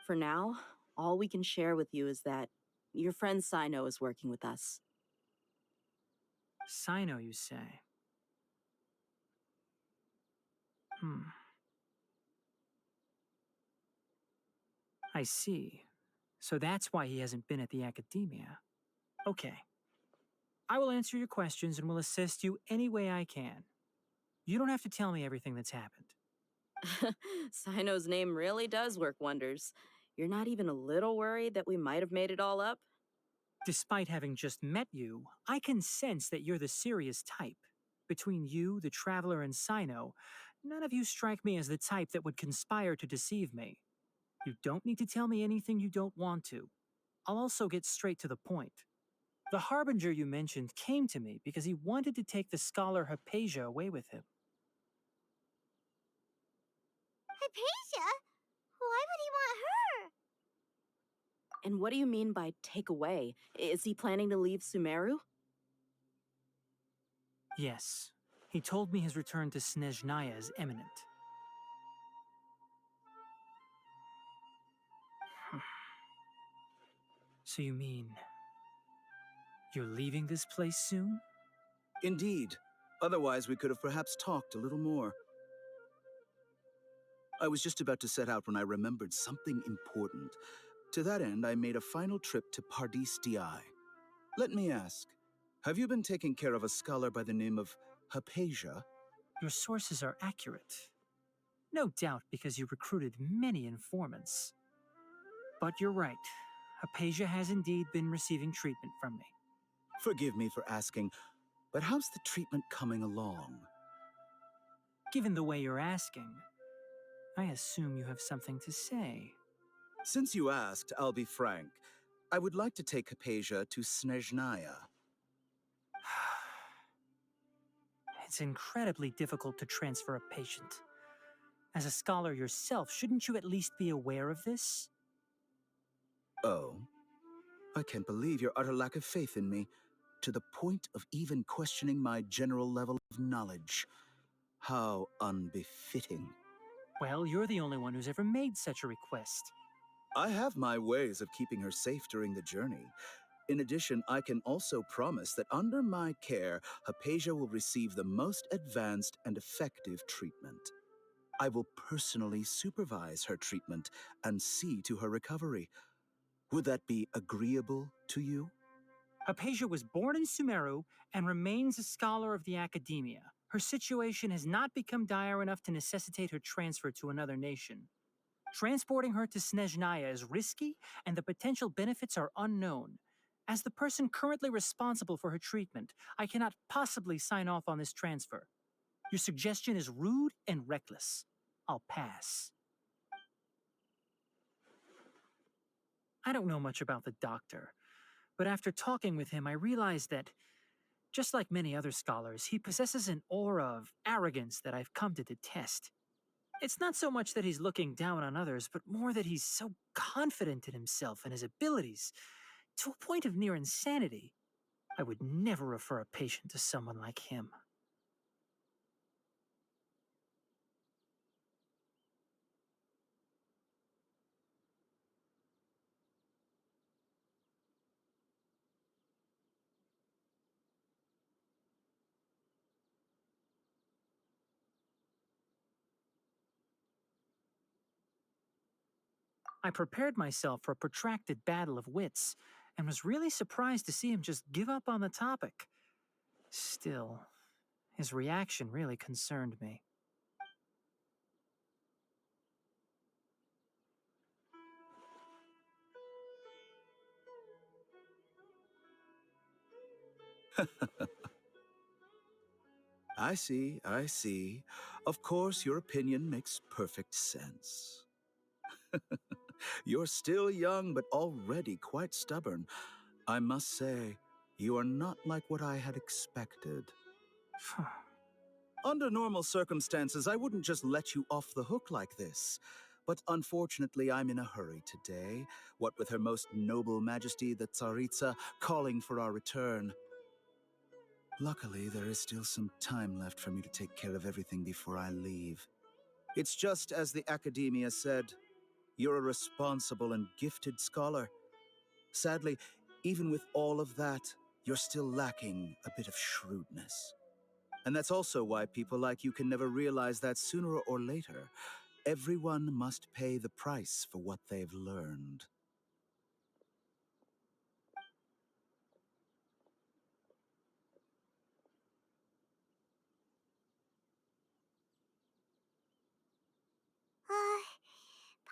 For now, all we can share with you is that your friend Sino is working with us. Sino, you say? I see. So that's why he hasn't been at the academia. Okay. I will answer your questions and will assist you any way I can. You don't have to tell me everything that's happened. Sino's name really does work wonders. You're not even a little worried that we might have made it all up? Despite having just met you, I can sense that you're the serious type. Between you, the Traveler, and Sino, none of you strike me as the type that would conspire to deceive me. You don't need to tell me anything you don't want to. I'll also get straight to the point. The Harbinger you mentioned came to me because he wanted to take the scholar Hypatia away with him. Hypatia? Why would he want her? And what do you mean by take away? Is he planning to leave Sumeru? Yes. He told me his return to Snezhnaya is imminent. So you mean... you're leaving this place soon? Indeed. Otherwise, we could have perhaps talked a little more. I was just about to set out when I remembered something important. To that end, I made a final trip to Pardis DI. Let me ask, have you been taking care of a scholar by the name of Hypatia? Your sources are accurate. No doubt because you recruited many informants. But you're right. Hypatia has indeed been receiving treatment from me. Forgive me for asking, but how's the treatment coming along? Given the way you're asking, I assume you have something to say. Since you asked, I'll be frank. I would like to take Hypatia to Snezhnaya. It's incredibly difficult to transfer a patient. As a scholar yourself, shouldn't you at least be aware of this? Oh? I can't believe your utter lack of faith in me, to the point of even questioning my general level of knowledge. How unbefitting. Well, you're the only one who's ever made such a request. I have my ways of keeping her safe during the journey. In addition, I can also promise that under my care, Hypatia will receive the most advanced and effective treatment. I will personally supervise her treatment and see to her recovery. Would that be agreeable to you? Hypatia was born in Sumeru and remains a scholar of the academia. Her situation has not become dire enough to necessitate her transfer to another nation. Transporting her to Snezhnaya is risky, and the potential benefits are unknown. As the person currently responsible for her treatment, I cannot possibly sign off on this transfer. Your suggestion is rude and reckless. I'll pass. I don't know much about the doctor, but after talking with him, I realized that, just like many other scholars, he possesses an aura of arrogance that I've come to detest. It's not so much that he's looking down on others, but more that he's so confident in himself and his abilities, to a point of near insanity. I would never refer a patient to someone like him. I prepared myself for a protracted battle of wits, and was really surprised to see him just give up on the topic. Still, his reaction really concerned me. I see, I see. Of course, your opinion makes perfect sense. You're still young, but already quite stubborn. I must say, you are not like what I had expected. Under normal circumstances, I wouldn't just let you off the hook like this. But unfortunately, I'm in a hurry today, what with Her Most Noble Majesty the Tsaritsa calling for our return. Luckily, there is still some time left for me to take care of everything before I leave. It's just as the Academia said, you're a responsible and gifted scholar. Sadly, even with all of that, you're still lacking a bit of shrewdness. And that's also why people like you can never realize that sooner or later, everyone must pay the price for what they've learned.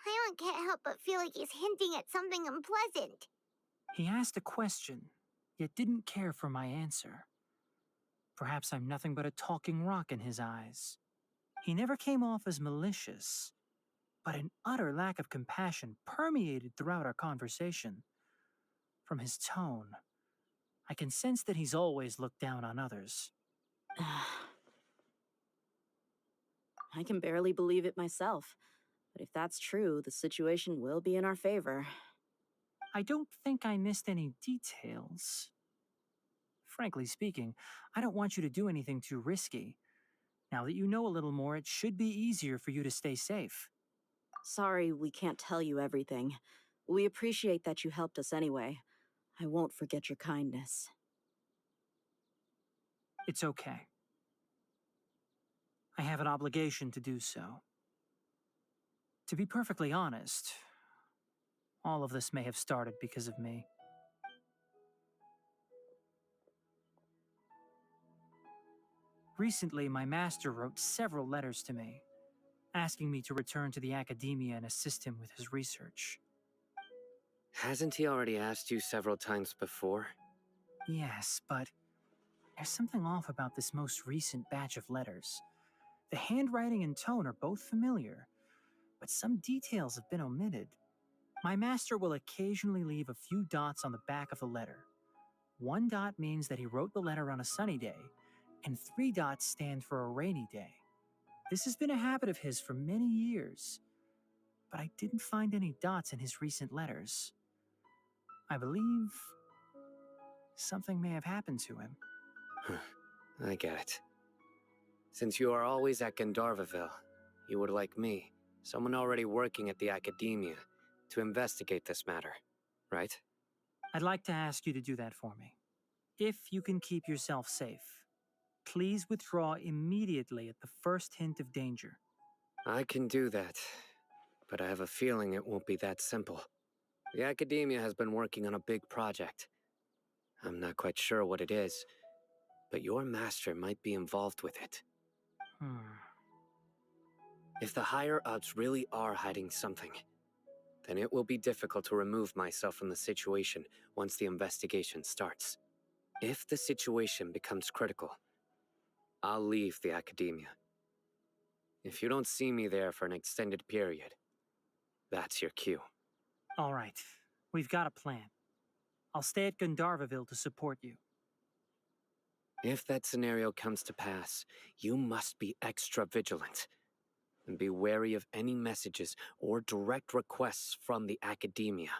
Paimon can't help but feel like he's hinting at something unpleasant. He asked a question, yet didn't care for my answer. Perhaps I'm nothing but a talking rock in his eyes. He never came off as malicious, but an utter lack of compassion permeated throughout our conversation. From his tone, I can sense that he's always looked down on others. I can barely believe it myself, but if that's true, the situation will be in our favor. I don't think I missed any details. Frankly speaking, I don't want you to do anything too risky. Now that you know a little more, it should be easier for you to stay safe. Sorry we can't tell you everything. We appreciate that you helped us anyway. I won't forget your kindness. It's okay. I have an obligation to do so. To be perfectly honest, all of this may have started because of me. Recently, my master wrote several letters to me, asking me to return to the Academia and assist him with his research. Hasn't he already asked you several times before? Yes, but there's something off about this most recent batch of letters. The handwriting and tone are both familiar, but some details have been omitted. My master will occasionally leave a few dots on the back of the letter. 1 dot means that he wrote the letter on a sunny day, and 3 dots stand for a rainy day. This has been a habit of his for many years, but I didn't find any dots in his recent letters. I believe something may have happened to him. I get it. Since you are always at Gandharvaville, you would like me, someone already working at the Academia, to investigate this matter, right? I'd like to ask you to do that for me. If you can keep yourself safe, please withdraw immediately at the first hint of danger. I can do that, but I have a feeling it won't be that simple. The Academia has been working on a big project. I'm not quite sure what it is, but your master might be involved with it. If the higher-ups really are hiding something, then it will be difficult to remove myself from the situation once the investigation starts. If the situation becomes critical, I'll leave the Academia. If you don't see me there for an extended period, that's your cue. All right, we've got a plan. I'll stay at Gandharvaville to support you. If that scenario comes to pass, you must be extra vigilant. And be wary of any messages or direct requests from the Academia.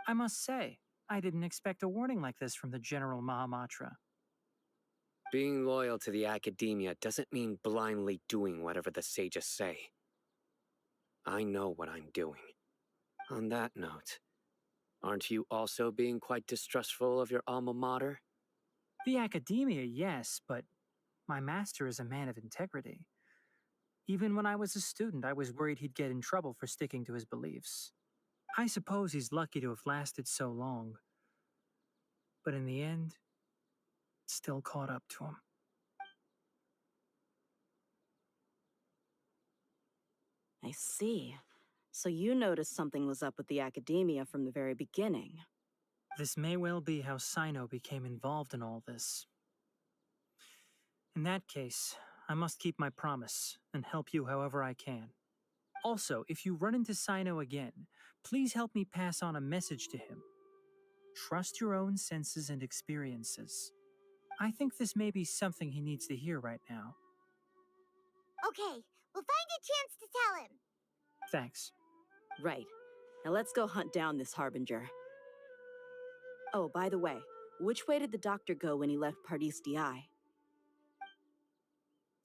I must say, I didn't expect a warning like this from the General Mahamatra. Being loyal to the Academia doesn't mean blindly doing whatever the sages say. I know what I'm doing. On that note, aren't you also being quite distrustful of your alma mater? The Academia, yes, but my master is a man of integrity. Even when I was a student, I was worried he'd get in trouble for sticking to his beliefs. I suppose he's lucky to have lasted so long. But in the end, it still caught up to him. I see. So you noticed something was up with the Academia from the very beginning. This may well be how Sino became involved in all this. In that case, I must keep my promise and help you however I can. Also, if you run into Sino again, please help me pass on a message to him. Trust your own senses and experiences. I think this may be something he needs to hear right now. Okay, we'll find a chance to tell him. Thanks. Right. Now let's go hunt down this Harbinger. Oh, by the way, which way did the doctor go when he left Pardis DI?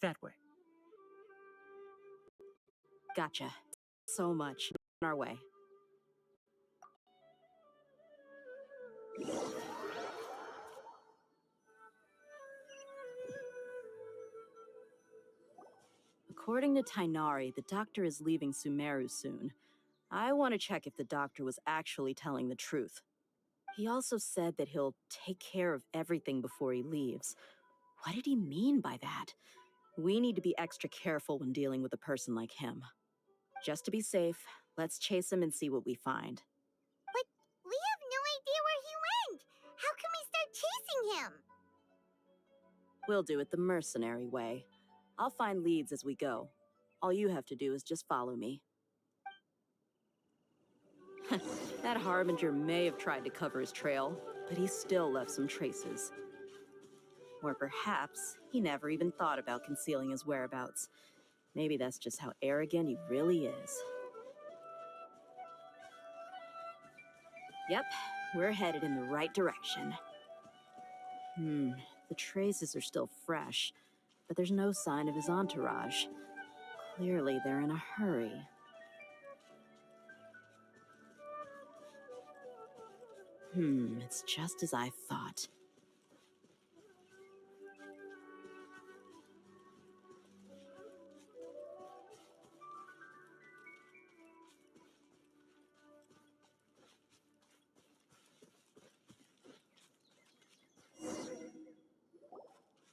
That way. Gotcha. So much. On our way. According to Tainari, the doctor is leaving Sumeru soon. I want to check if the doctor was actually telling the truth. He also said that he'll take care of everything before he leaves. What did he mean by that? We need to be extra careful when dealing with a person like him. Just to be safe, let's chase him and see what we find. But we have no idea where he went. How can we start chasing him? We'll do it the mercenary way. I'll find leads as we go. All you have to do is just follow me. That Harbinger may have tried to cover his trail, but he still left some traces. Or perhaps he never even thought about concealing his whereabouts. Maybe that's just how arrogant he really is. Yep, we're headed in the right direction. The traces are still fresh, but there's no sign of his entourage. Clearly, they're in a hurry. It's just as I thought.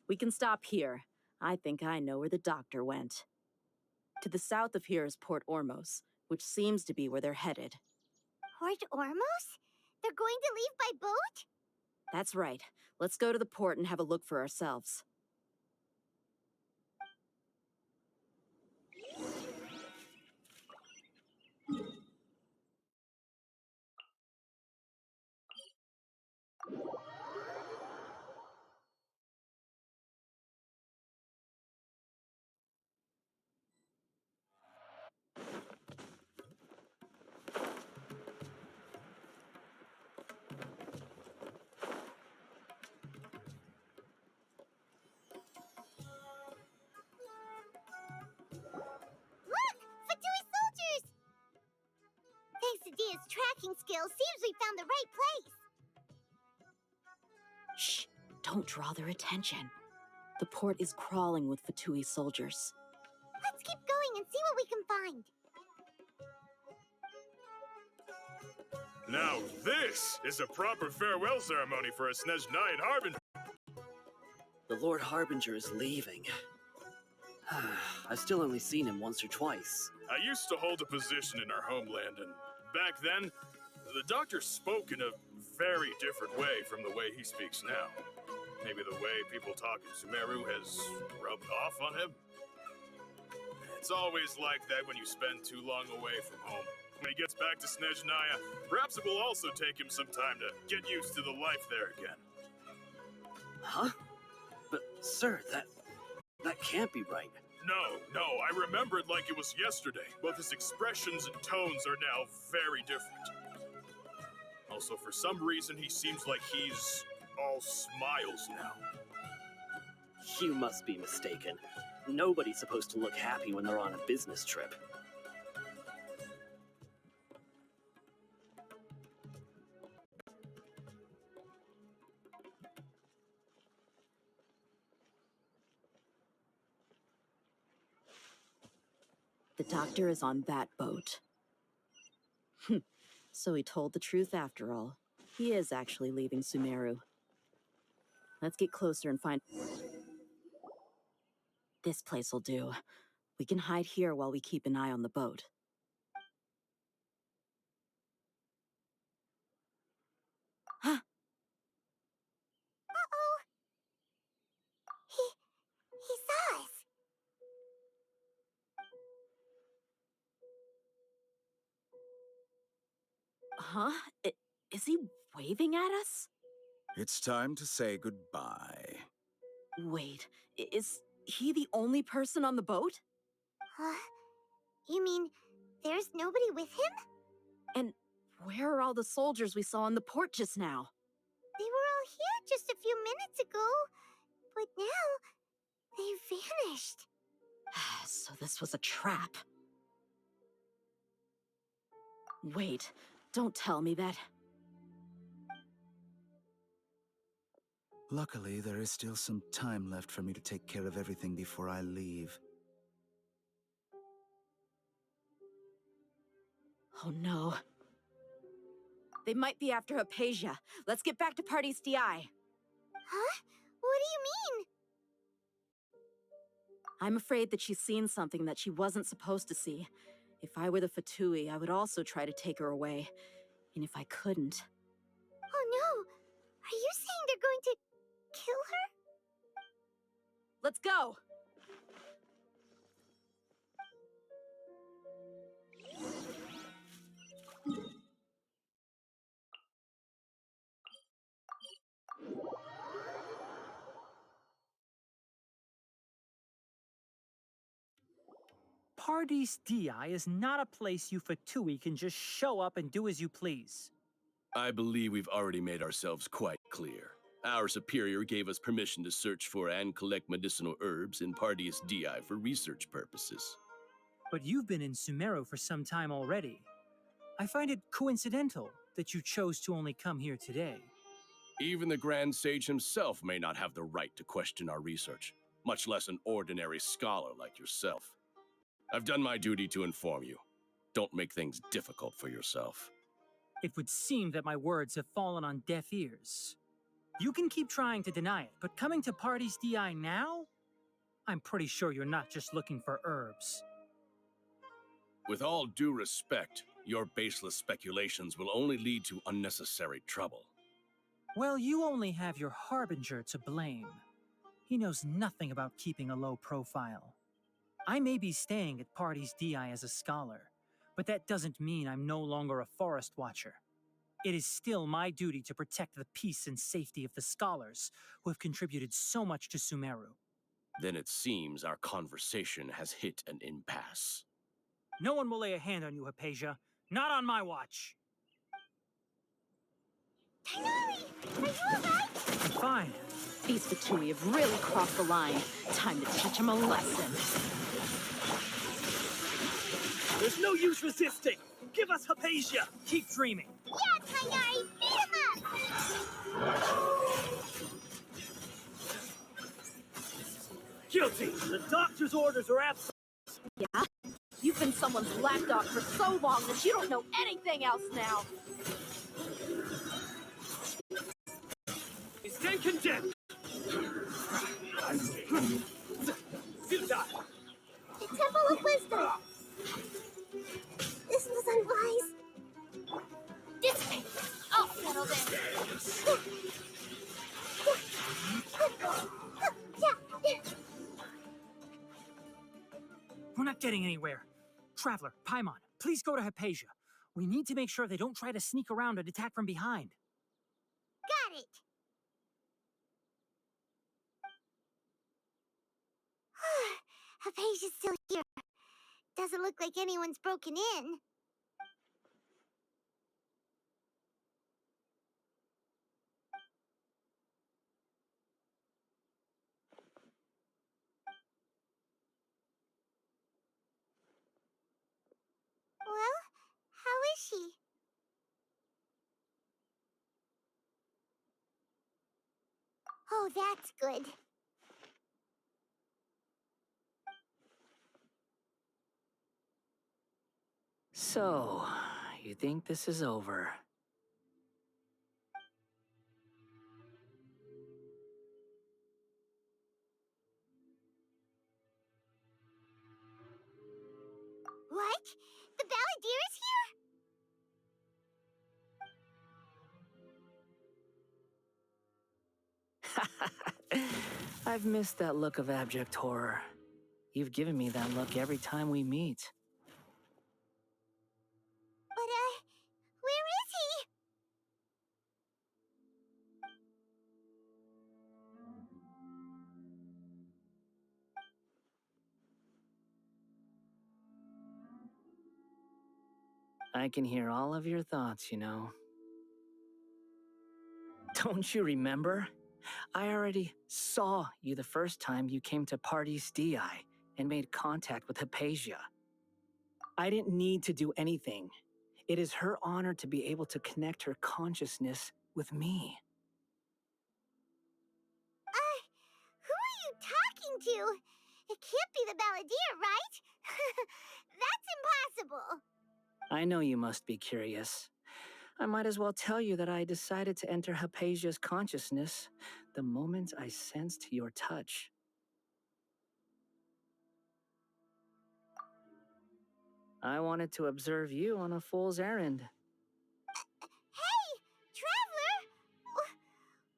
We can stop here. I think I know where the doctor went. To the south of here is Port Ormos, which seems to be where they're headed. Port Ormos? They're going to leave by boat? That's right. Let's go to the port and have a look for ourselves. Look! Fatui soldiers! Thanks to Dia's tracking skills, seems we found the right place. Shh! Don't draw their attention. The port is crawling with Fatui soldiers. Let's keep going and see what we can find. Now this is a proper farewell ceremony for a Snezhnayan Harbinger. The Lord Harbinger is leaving. I've still only seen him once or twice. I used to hold a position in our homeland, and back then, the doctor spoke in a very different way from the way he speaks now. Maybe the way people talk in Sumeru has rubbed off on him. It's always like that when you spend too long away from home. When he gets back to Snezhnaya, perhaps it will also take him some time to get used to the life there again. Huh? But, sir, that can't be right. No, I remember it like it was yesterday. Both his expressions and tones are now very different. Also, for some reason, he seems like he's all smiles now. You must be mistaken. Nobody's supposed to look happy when they're on a business trip. The doctor is on that boat. So he told the truth after all. He is actually leaving Sumeru. Let's get closer and find... This place will do. We can hide here while we keep an eye on the boat. Huh? Uh-oh! He saw us. Huh? Is he waving at us? It's time to say goodbye. Wait, is he the only person on the boat? You mean there's nobody with him? And where are all the soldiers we saw in the port just now? They were all here just a few minutes ago, but now they vanished. So this was a trap. Wait, don't tell me that. Luckily, there is still some time left for me to take care of everything before I leave. Oh no. They might be after Hypatia. Let's get back to Party's DI. Huh? What do you mean? I'm afraid that she's seen something that she wasn't supposed to see. If I were the Fatui, I would also try to take her away. And if I couldn't... Oh no! Are you saying they're going to kill her? Let's go! Party's DI is not a place you Fatui can just show up and do as you please. I believe we've already made ourselves quite clear. Our superior gave us permission to search for and collect medicinal herbs in Party's DI for research purposes. But you've been in Sumeru for some time already. I find it coincidental that you chose to only come here today. Even the Grand Sage himself may not have the right to question our research, much less an ordinary scholar like yourself. I've done my duty to inform you. Don't make things difficult for yourself. It would seem that my words have fallen on deaf ears. You can keep trying to deny it, but coming to Party's DI now? I'm pretty sure you're not just looking for herbs. With all due respect, your baseless speculations will only lead to unnecessary trouble. Well, you only have your Harbinger to blame. He knows nothing about keeping a low profile. I may be staying at Party's DI as a scholar, but that doesn't mean I'm no longer a forest watcher. It is still my duty to protect the peace and safety of the scholars who have contributed so much to Sumeru. Then it seems our conversation has hit an impasse. No one will lay a hand on you, Hypatia. Not on my watch. Tighnari! Are you alright? I'm fine. These Fatui have really crossed the line. Time to teach them a lesson. There's no use resisting! Give us Hypatia! Keep dreaming! Yeah, Tighnari! Beat him up! Guilty! The doctor's orders are absent! Yeah? You've been someone's lapdog for so long that you don't know anything else now! We stand condemned! Futile! The Temple of Wisdom! This was unwise. This way! I'll settle this! We're not getting anywhere. Traveler, Paimon, please go to Hypatia. We need to make sure they don't try to sneak around and attack from behind. Got it! Hypatia's still here. Doesn't look like anyone's broken in. Well, how is she? Oh, that's good. So, you think this is over? What? The Balladeer is here? I've missed that look of abject horror. You've given me that look every time we meet. But, where is I can hear all of your thoughts, you know. Don't you remember? I already saw you the first time you came to Party's DI and made contact with Hypatia. I didn't need to do anything. It is her honor to be able to connect her consciousness with me. Who are you talking to? It can't be the Balladeer, right? That's impossible. I know you must be curious. I might as well tell you that I decided to enter Hypatia's consciousness the moment I sensed your touch. I wanted to observe you on a fool's errand. Hey, Traveler!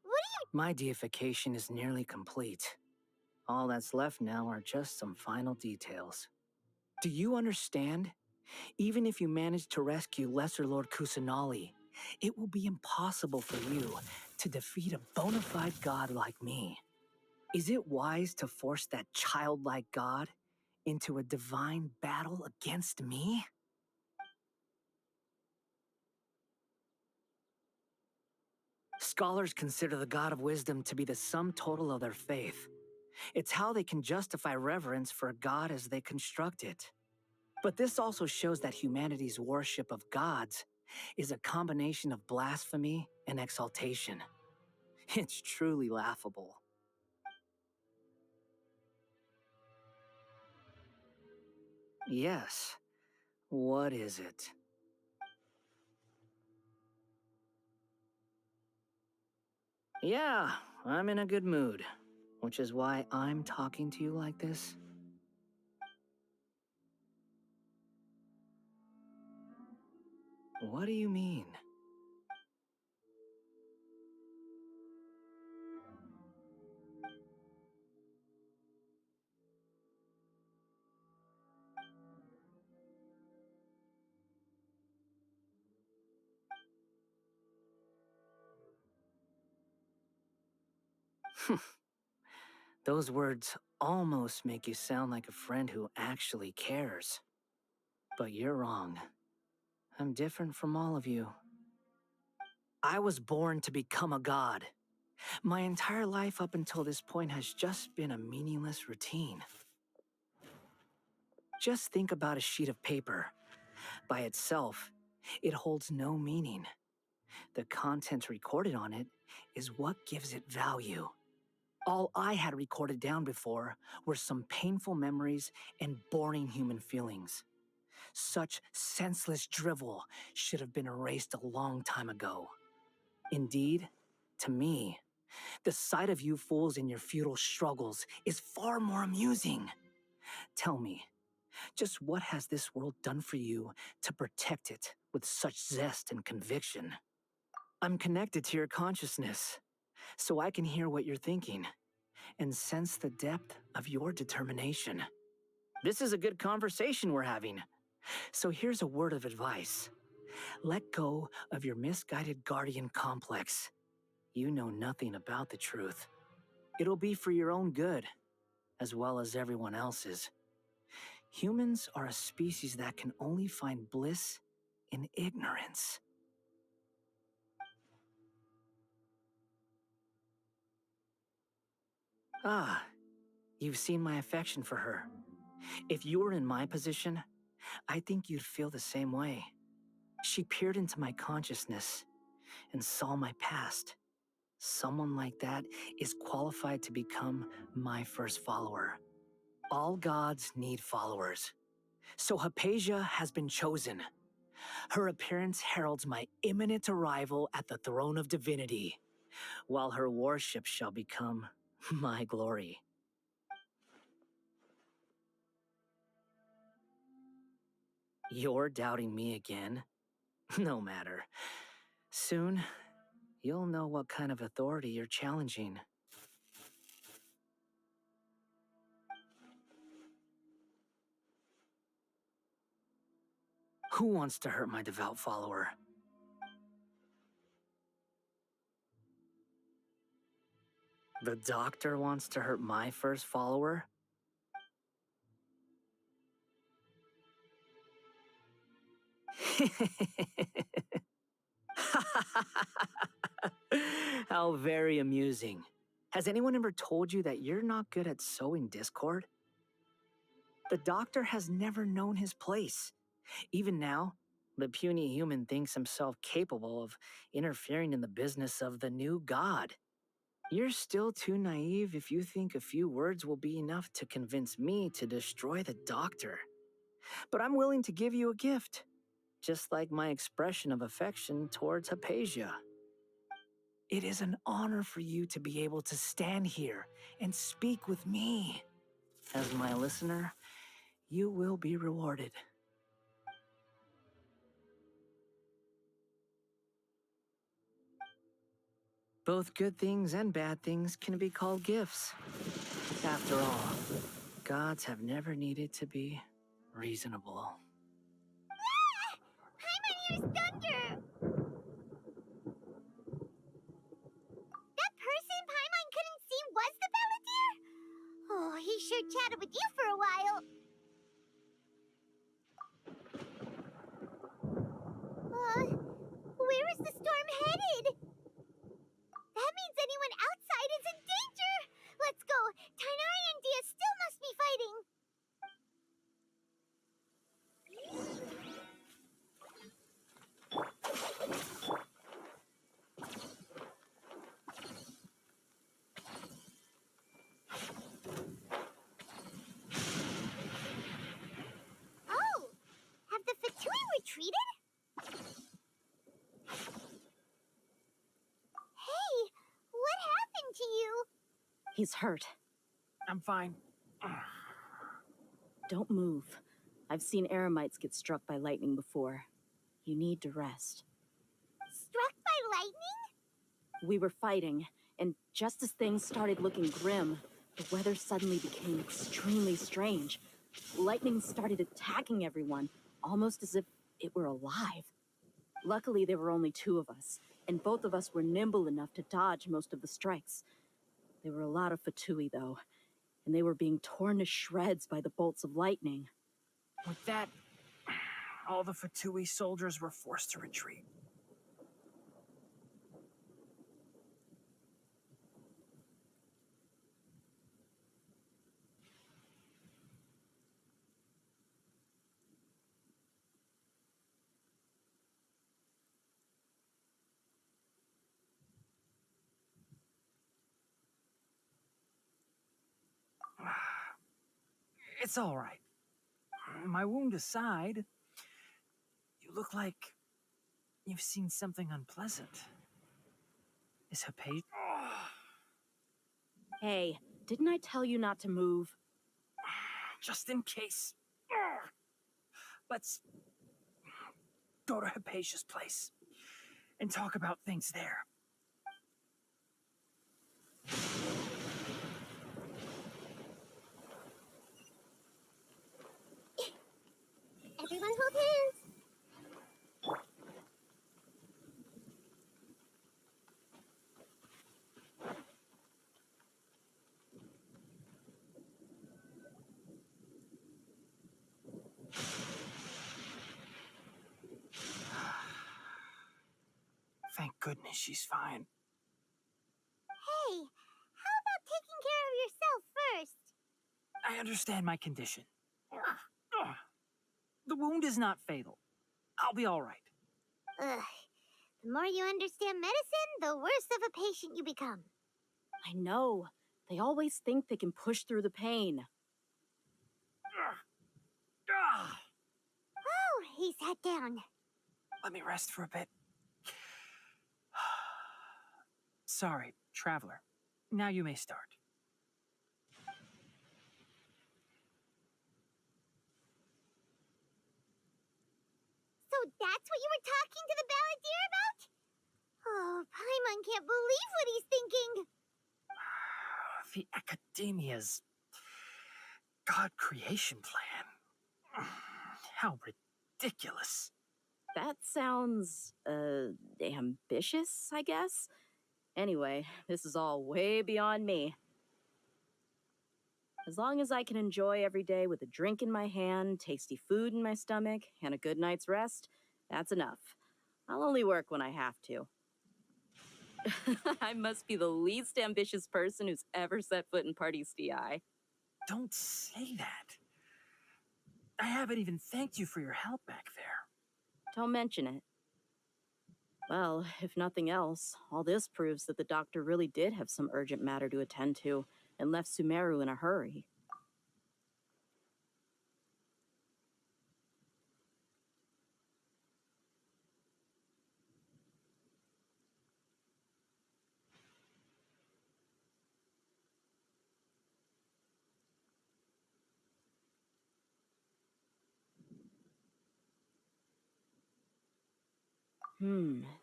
What are you— My deification is nearly complete. All that's left now are just some final details. Do you understand? Even if you manage to rescue Lesser Lord Kusanali, it will be impossible for you to defeat a bona fide god like me. Is it wise to force that childlike god into a divine battle against me? Scholars consider the god of wisdom to be the sum total of their faith. It's how they can justify reverence for a god as they construct it. But this also shows that humanity's worship of gods is a combination of blasphemy and exaltation. It's truly laughable. Yes. What is it? Yeah, I'm in a good mood, which is why I'm talking to you like this. What do you mean? Those words almost make you sound like a friend who actually cares. But you're wrong. I'm different from all of you. I was born to become a god. My entire life up until this point has just been a meaningless routine. Just think about a sheet of paper. By itself, it holds no meaning. The content recorded on it is what gives it value. All I had recorded down before were some painful memories and boring human feelings. Such senseless drivel should have been erased a long time ago. Indeed, to me, the sight of you fools in your futile struggles is far more amusing. Tell me, just what has this world done for you to protect it with such zest and conviction? I'm connected to your consciousness, so I can hear what you're thinking and sense the depth of your determination. This is a good conversation we're having. So here's a word of advice. Let go of your misguided guardian complex. You know nothing about the truth. It'll be for your own good, as well as everyone else's. Humans are a species that can only find bliss in ignorance. Ah, you've seen my affection for her. If you were in my position, I think you'd feel the same way. She peered into my consciousness and saw my past. Someone like that is qualified to become my first follower. All gods need followers. So Hypatia has been chosen. Her appearance heralds my imminent arrival at the throne of divinity, while her worship shall become my glory. You're doubting me again? No matter. Soon, you'll know what kind of authority you're challenging. Who wants to hurt my devout follower? The doctor wants to hurt my first follower? How very amusing. Has anyone ever told you that you're not good at sowing discord? The doctor has never known his place. Even now, the puny human thinks himself capable of interfering in the business of the new god. You're still too naive if you think a few words will be enough to convince me to destroy the doctor. But I'm willing to give you a gift, just like my expression of affection towards Hypatia. It is an honor for you to be able to stand here and speak with me. As my listener, you will be rewarded. Both good things and bad things can be called gifts. After all, gods have never needed to be reasonable. Paimon hears thunder! That person Paimon couldn't see was the Balladeer? Oh, he sure chatted with you for a while. Where is the storm headed? That means anyone outside is in danger! Let's go! Tainari and Dia still must be fighting! Oh! Have the Fatui retreated? Hey! What happened to you? He's hurt. I'm fine. Don't move. I've seen eremites get struck by lightning before. You need to rest. Struck by lightning? We were fighting, and just as things started looking grim, the weather suddenly became extremely strange. Lightning started attacking everyone, almost as if it were alive. Luckily, there were only two of us, and both of us were nimble enough to dodge most of the strikes. There were a lot of Fatui, though, and they were being torn to shreds by the bolts of lightning. With that, all the Fatui soldiers were forced to retreat. It's all right. My wound aside, you look like you've seen something unpleasant. Is Hypatia... Hey, didn't I tell you not to move? Just in case. Let's go to Hypatia's place and talk about things there. Everyone hold hands! Thank goodness she's fine. Hey, how about taking care of yourself first? I understand my condition. The wound is not fatal. I'll be all right. Ugh. The more you understand medicine, the worse of a patient you become. I know. They always think they can push through the pain. Oh, he sat down. Let me rest for a bit. Sorry, traveler. Now you may start. So that's what you were talking to the Balladeer about? Oh, Paimon can't believe what he's thinking. The Academia's God creation plan. How ridiculous. That sounds, ambitious, I guess? Anyway, this is all way beyond me. As long as I can enjoy every day with a drink in my hand, tasty food in my stomach, and a good night's rest, That's enough. I'll only work when I have to. I must be the least ambitious person who's ever set foot in Party's DI. Don't say that. I haven't even thanked you for your help back there. Don't mention it. Well, if nothing else, all this proves that the doctor really did have some urgent matter to attend to and left Sumeru in a hurry.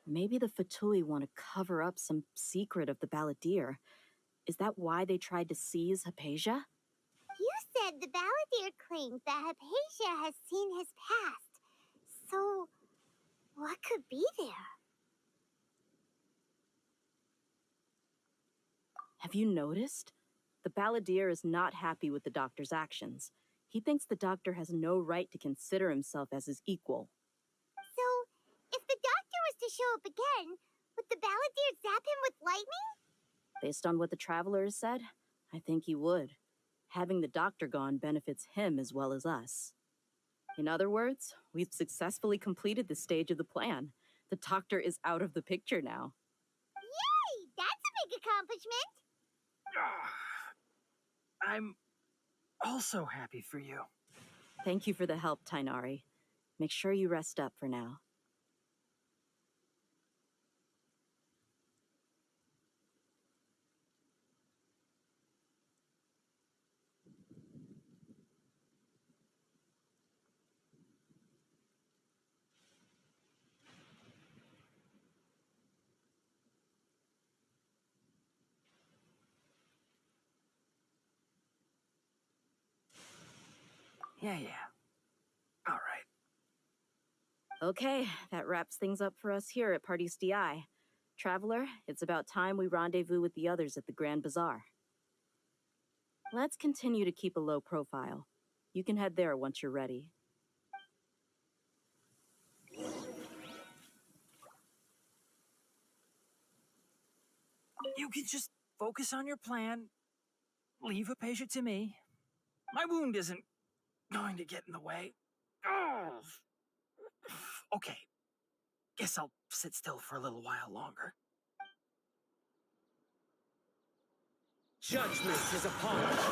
Maybe the Fatui want to cover up some secret of the Balladeer. Is that why they tried to seize Hypatia? You said the Balladeer claims that Hypatia has seen his past. So, what could be there? Have you noticed? The Balladeer is not happy with the doctor's actions. He thinks the doctor has no right to consider himself as his equal. So, if the doctor was to show up again, would the Balladeer zap him with lightning? Based on what the Traveler has said, I think he would. Having the doctor gone benefits him as well as us. In other words, we've successfully completed this stage of the plan. The doctor is out of the picture now. Yay! That's a big accomplishment! I'm also happy for you. Thank you for the help, Tainari. Make sure you rest up for now. Yeah. All right. Okay, that wraps things up for us here at Party's DI. Traveler, it's about time we rendezvous with the others at the Grand Bazaar. Let's continue to keep a low profile. You can head there once you're ready. You can just focus on your plan. Leave Hypatia to me. My wound isn't going to get in the way. Oh. Okay. Guess I'll sit still for a little while longer. Judgment is upon us.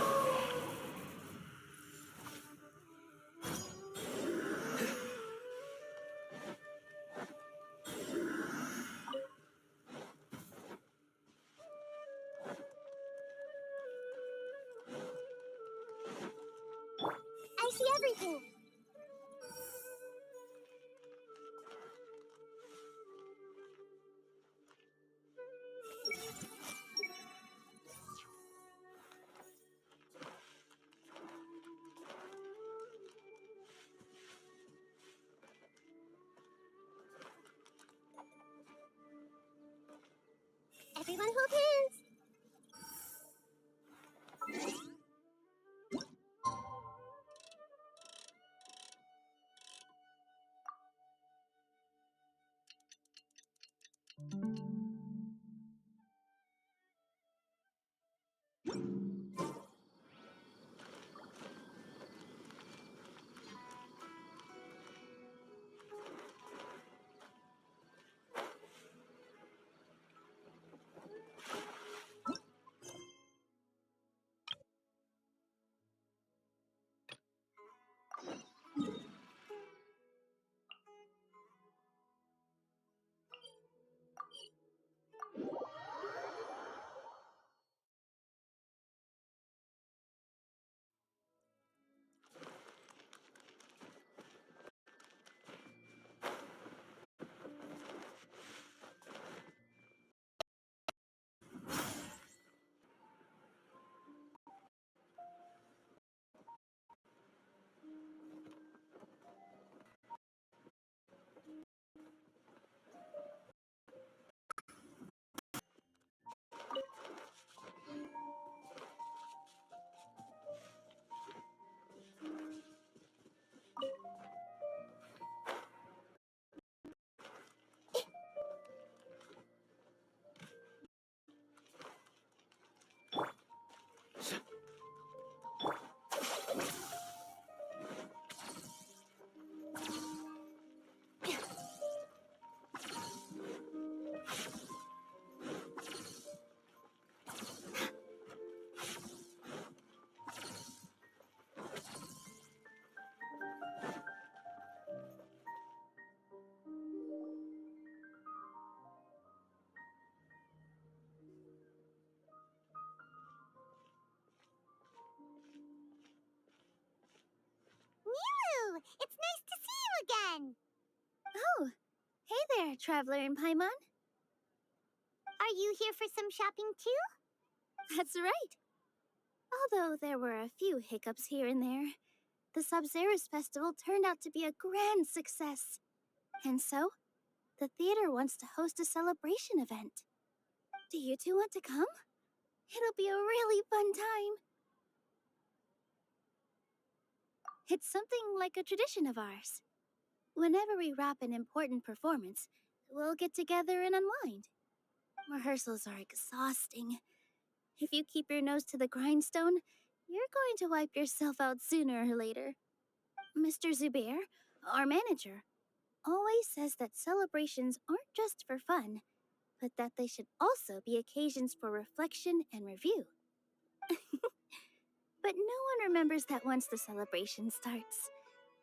I see everything. Everyone hold hands. Traveler and Paimon. Are you here for some shopping too? That's right. Although there were a few hiccups here and there, the Sub-Zerus Festival turned out to be a grand success. And so, the theater wants to host a celebration event. Do you two want to come? It'll be a really fun time. It's something like a tradition of ours. Whenever we wrap an important performance, we'll get together and unwind. Rehearsals are exhausting. If you keep your nose to the grindstone, you're going to wipe yourself out sooner or later. Mr. Zubair, our manager, always says that celebrations aren't just for fun, but that they should also be occasions for reflection and review. But no one remembers that once the celebration starts.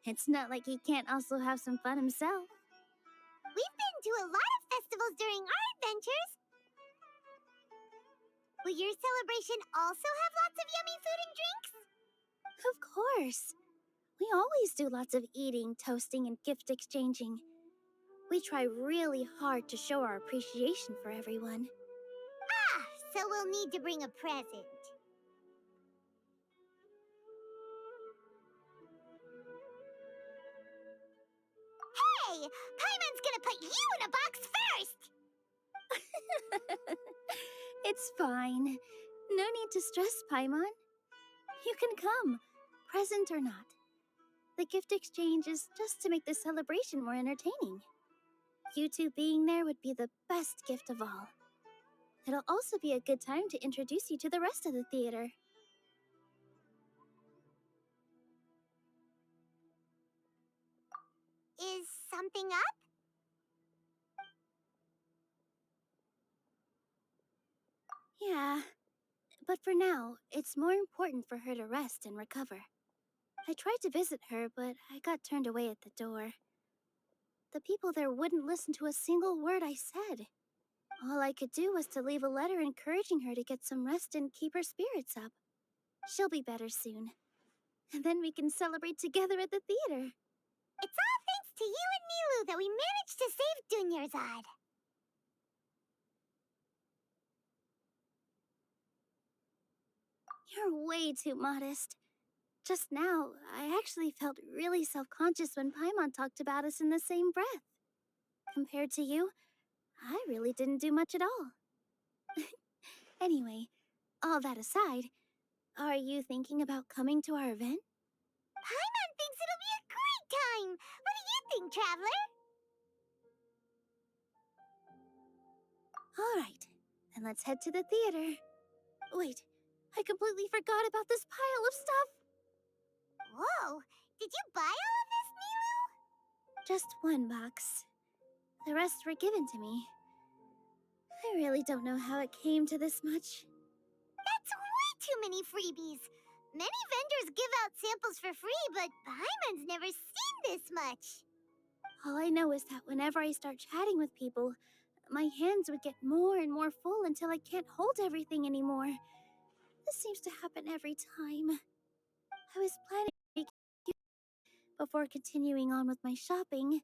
It's not like he can't also have some fun himself. We've been to a lot of festivals during our adventures. Will your celebration also have lots of yummy food and drinks? Of course. We always do lots of eating, toasting, and gift exchanging. We try really hard to show our appreciation for everyone. Ah, so we'll need to bring a present. Hey! Paimon's gonna put you in a box first! It's fine. No need to stress, Paimon. You can come, present or not. The gift exchange is just to make the celebration more entertaining. You two being there would be the best gift of all. It'll also be a good time to introduce you to the rest of the theater. Is something up? Yeah, but for now, it's more important for her to rest and recover. I tried to visit her, but I got turned away at the door. The people there wouldn't listen to a single word I said. All I could do was to leave a letter encouraging her to get some rest and keep her spirits up. She'll be better soon. And then we can celebrate together at the theater. It's all thanks to you and Nilu that we managed to save Dunyarzad. You're way too modest. Just now, I actually felt really self-conscious when Paimon talked about us in the same breath. Compared to you, I really didn't do much at all. Anyway, all that aside, are you thinking about coming to our event? Paimon thinks it'll be a great time! What do you think, Traveler? Alright, then let's head to the theater. Wait, I completely forgot about this pile of stuff! Whoa! Did you buy all of this, Nilu? Just one box. The rest were given to me. I really don't know how it came to this much. That's way too many freebies! Many vendors give out samples for free, but Paimon's never seen this much! All I know is that whenever I start chatting with people, my hands would get more and more full until I can't hold everything anymore. This seems to happen every time. I was planning to make it before continuing on with my shopping,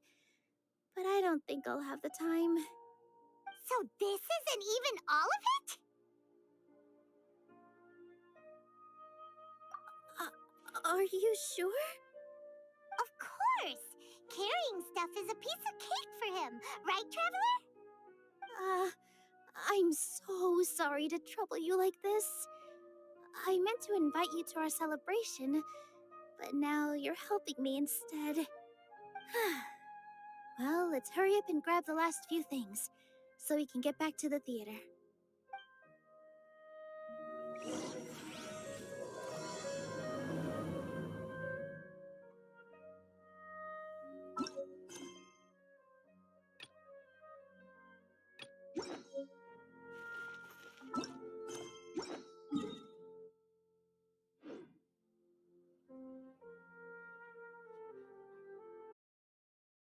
but I don't think I'll have the time. So this isn't even all of it? Are you sure? Of course! Carrying stuff is a piece of cake for him, right, Traveler? I'm so sorry to trouble you like this. I meant to invite you to our celebration, but now you're helping me instead. Well, let's hurry up and grab the last few things, so we can get back to the theater.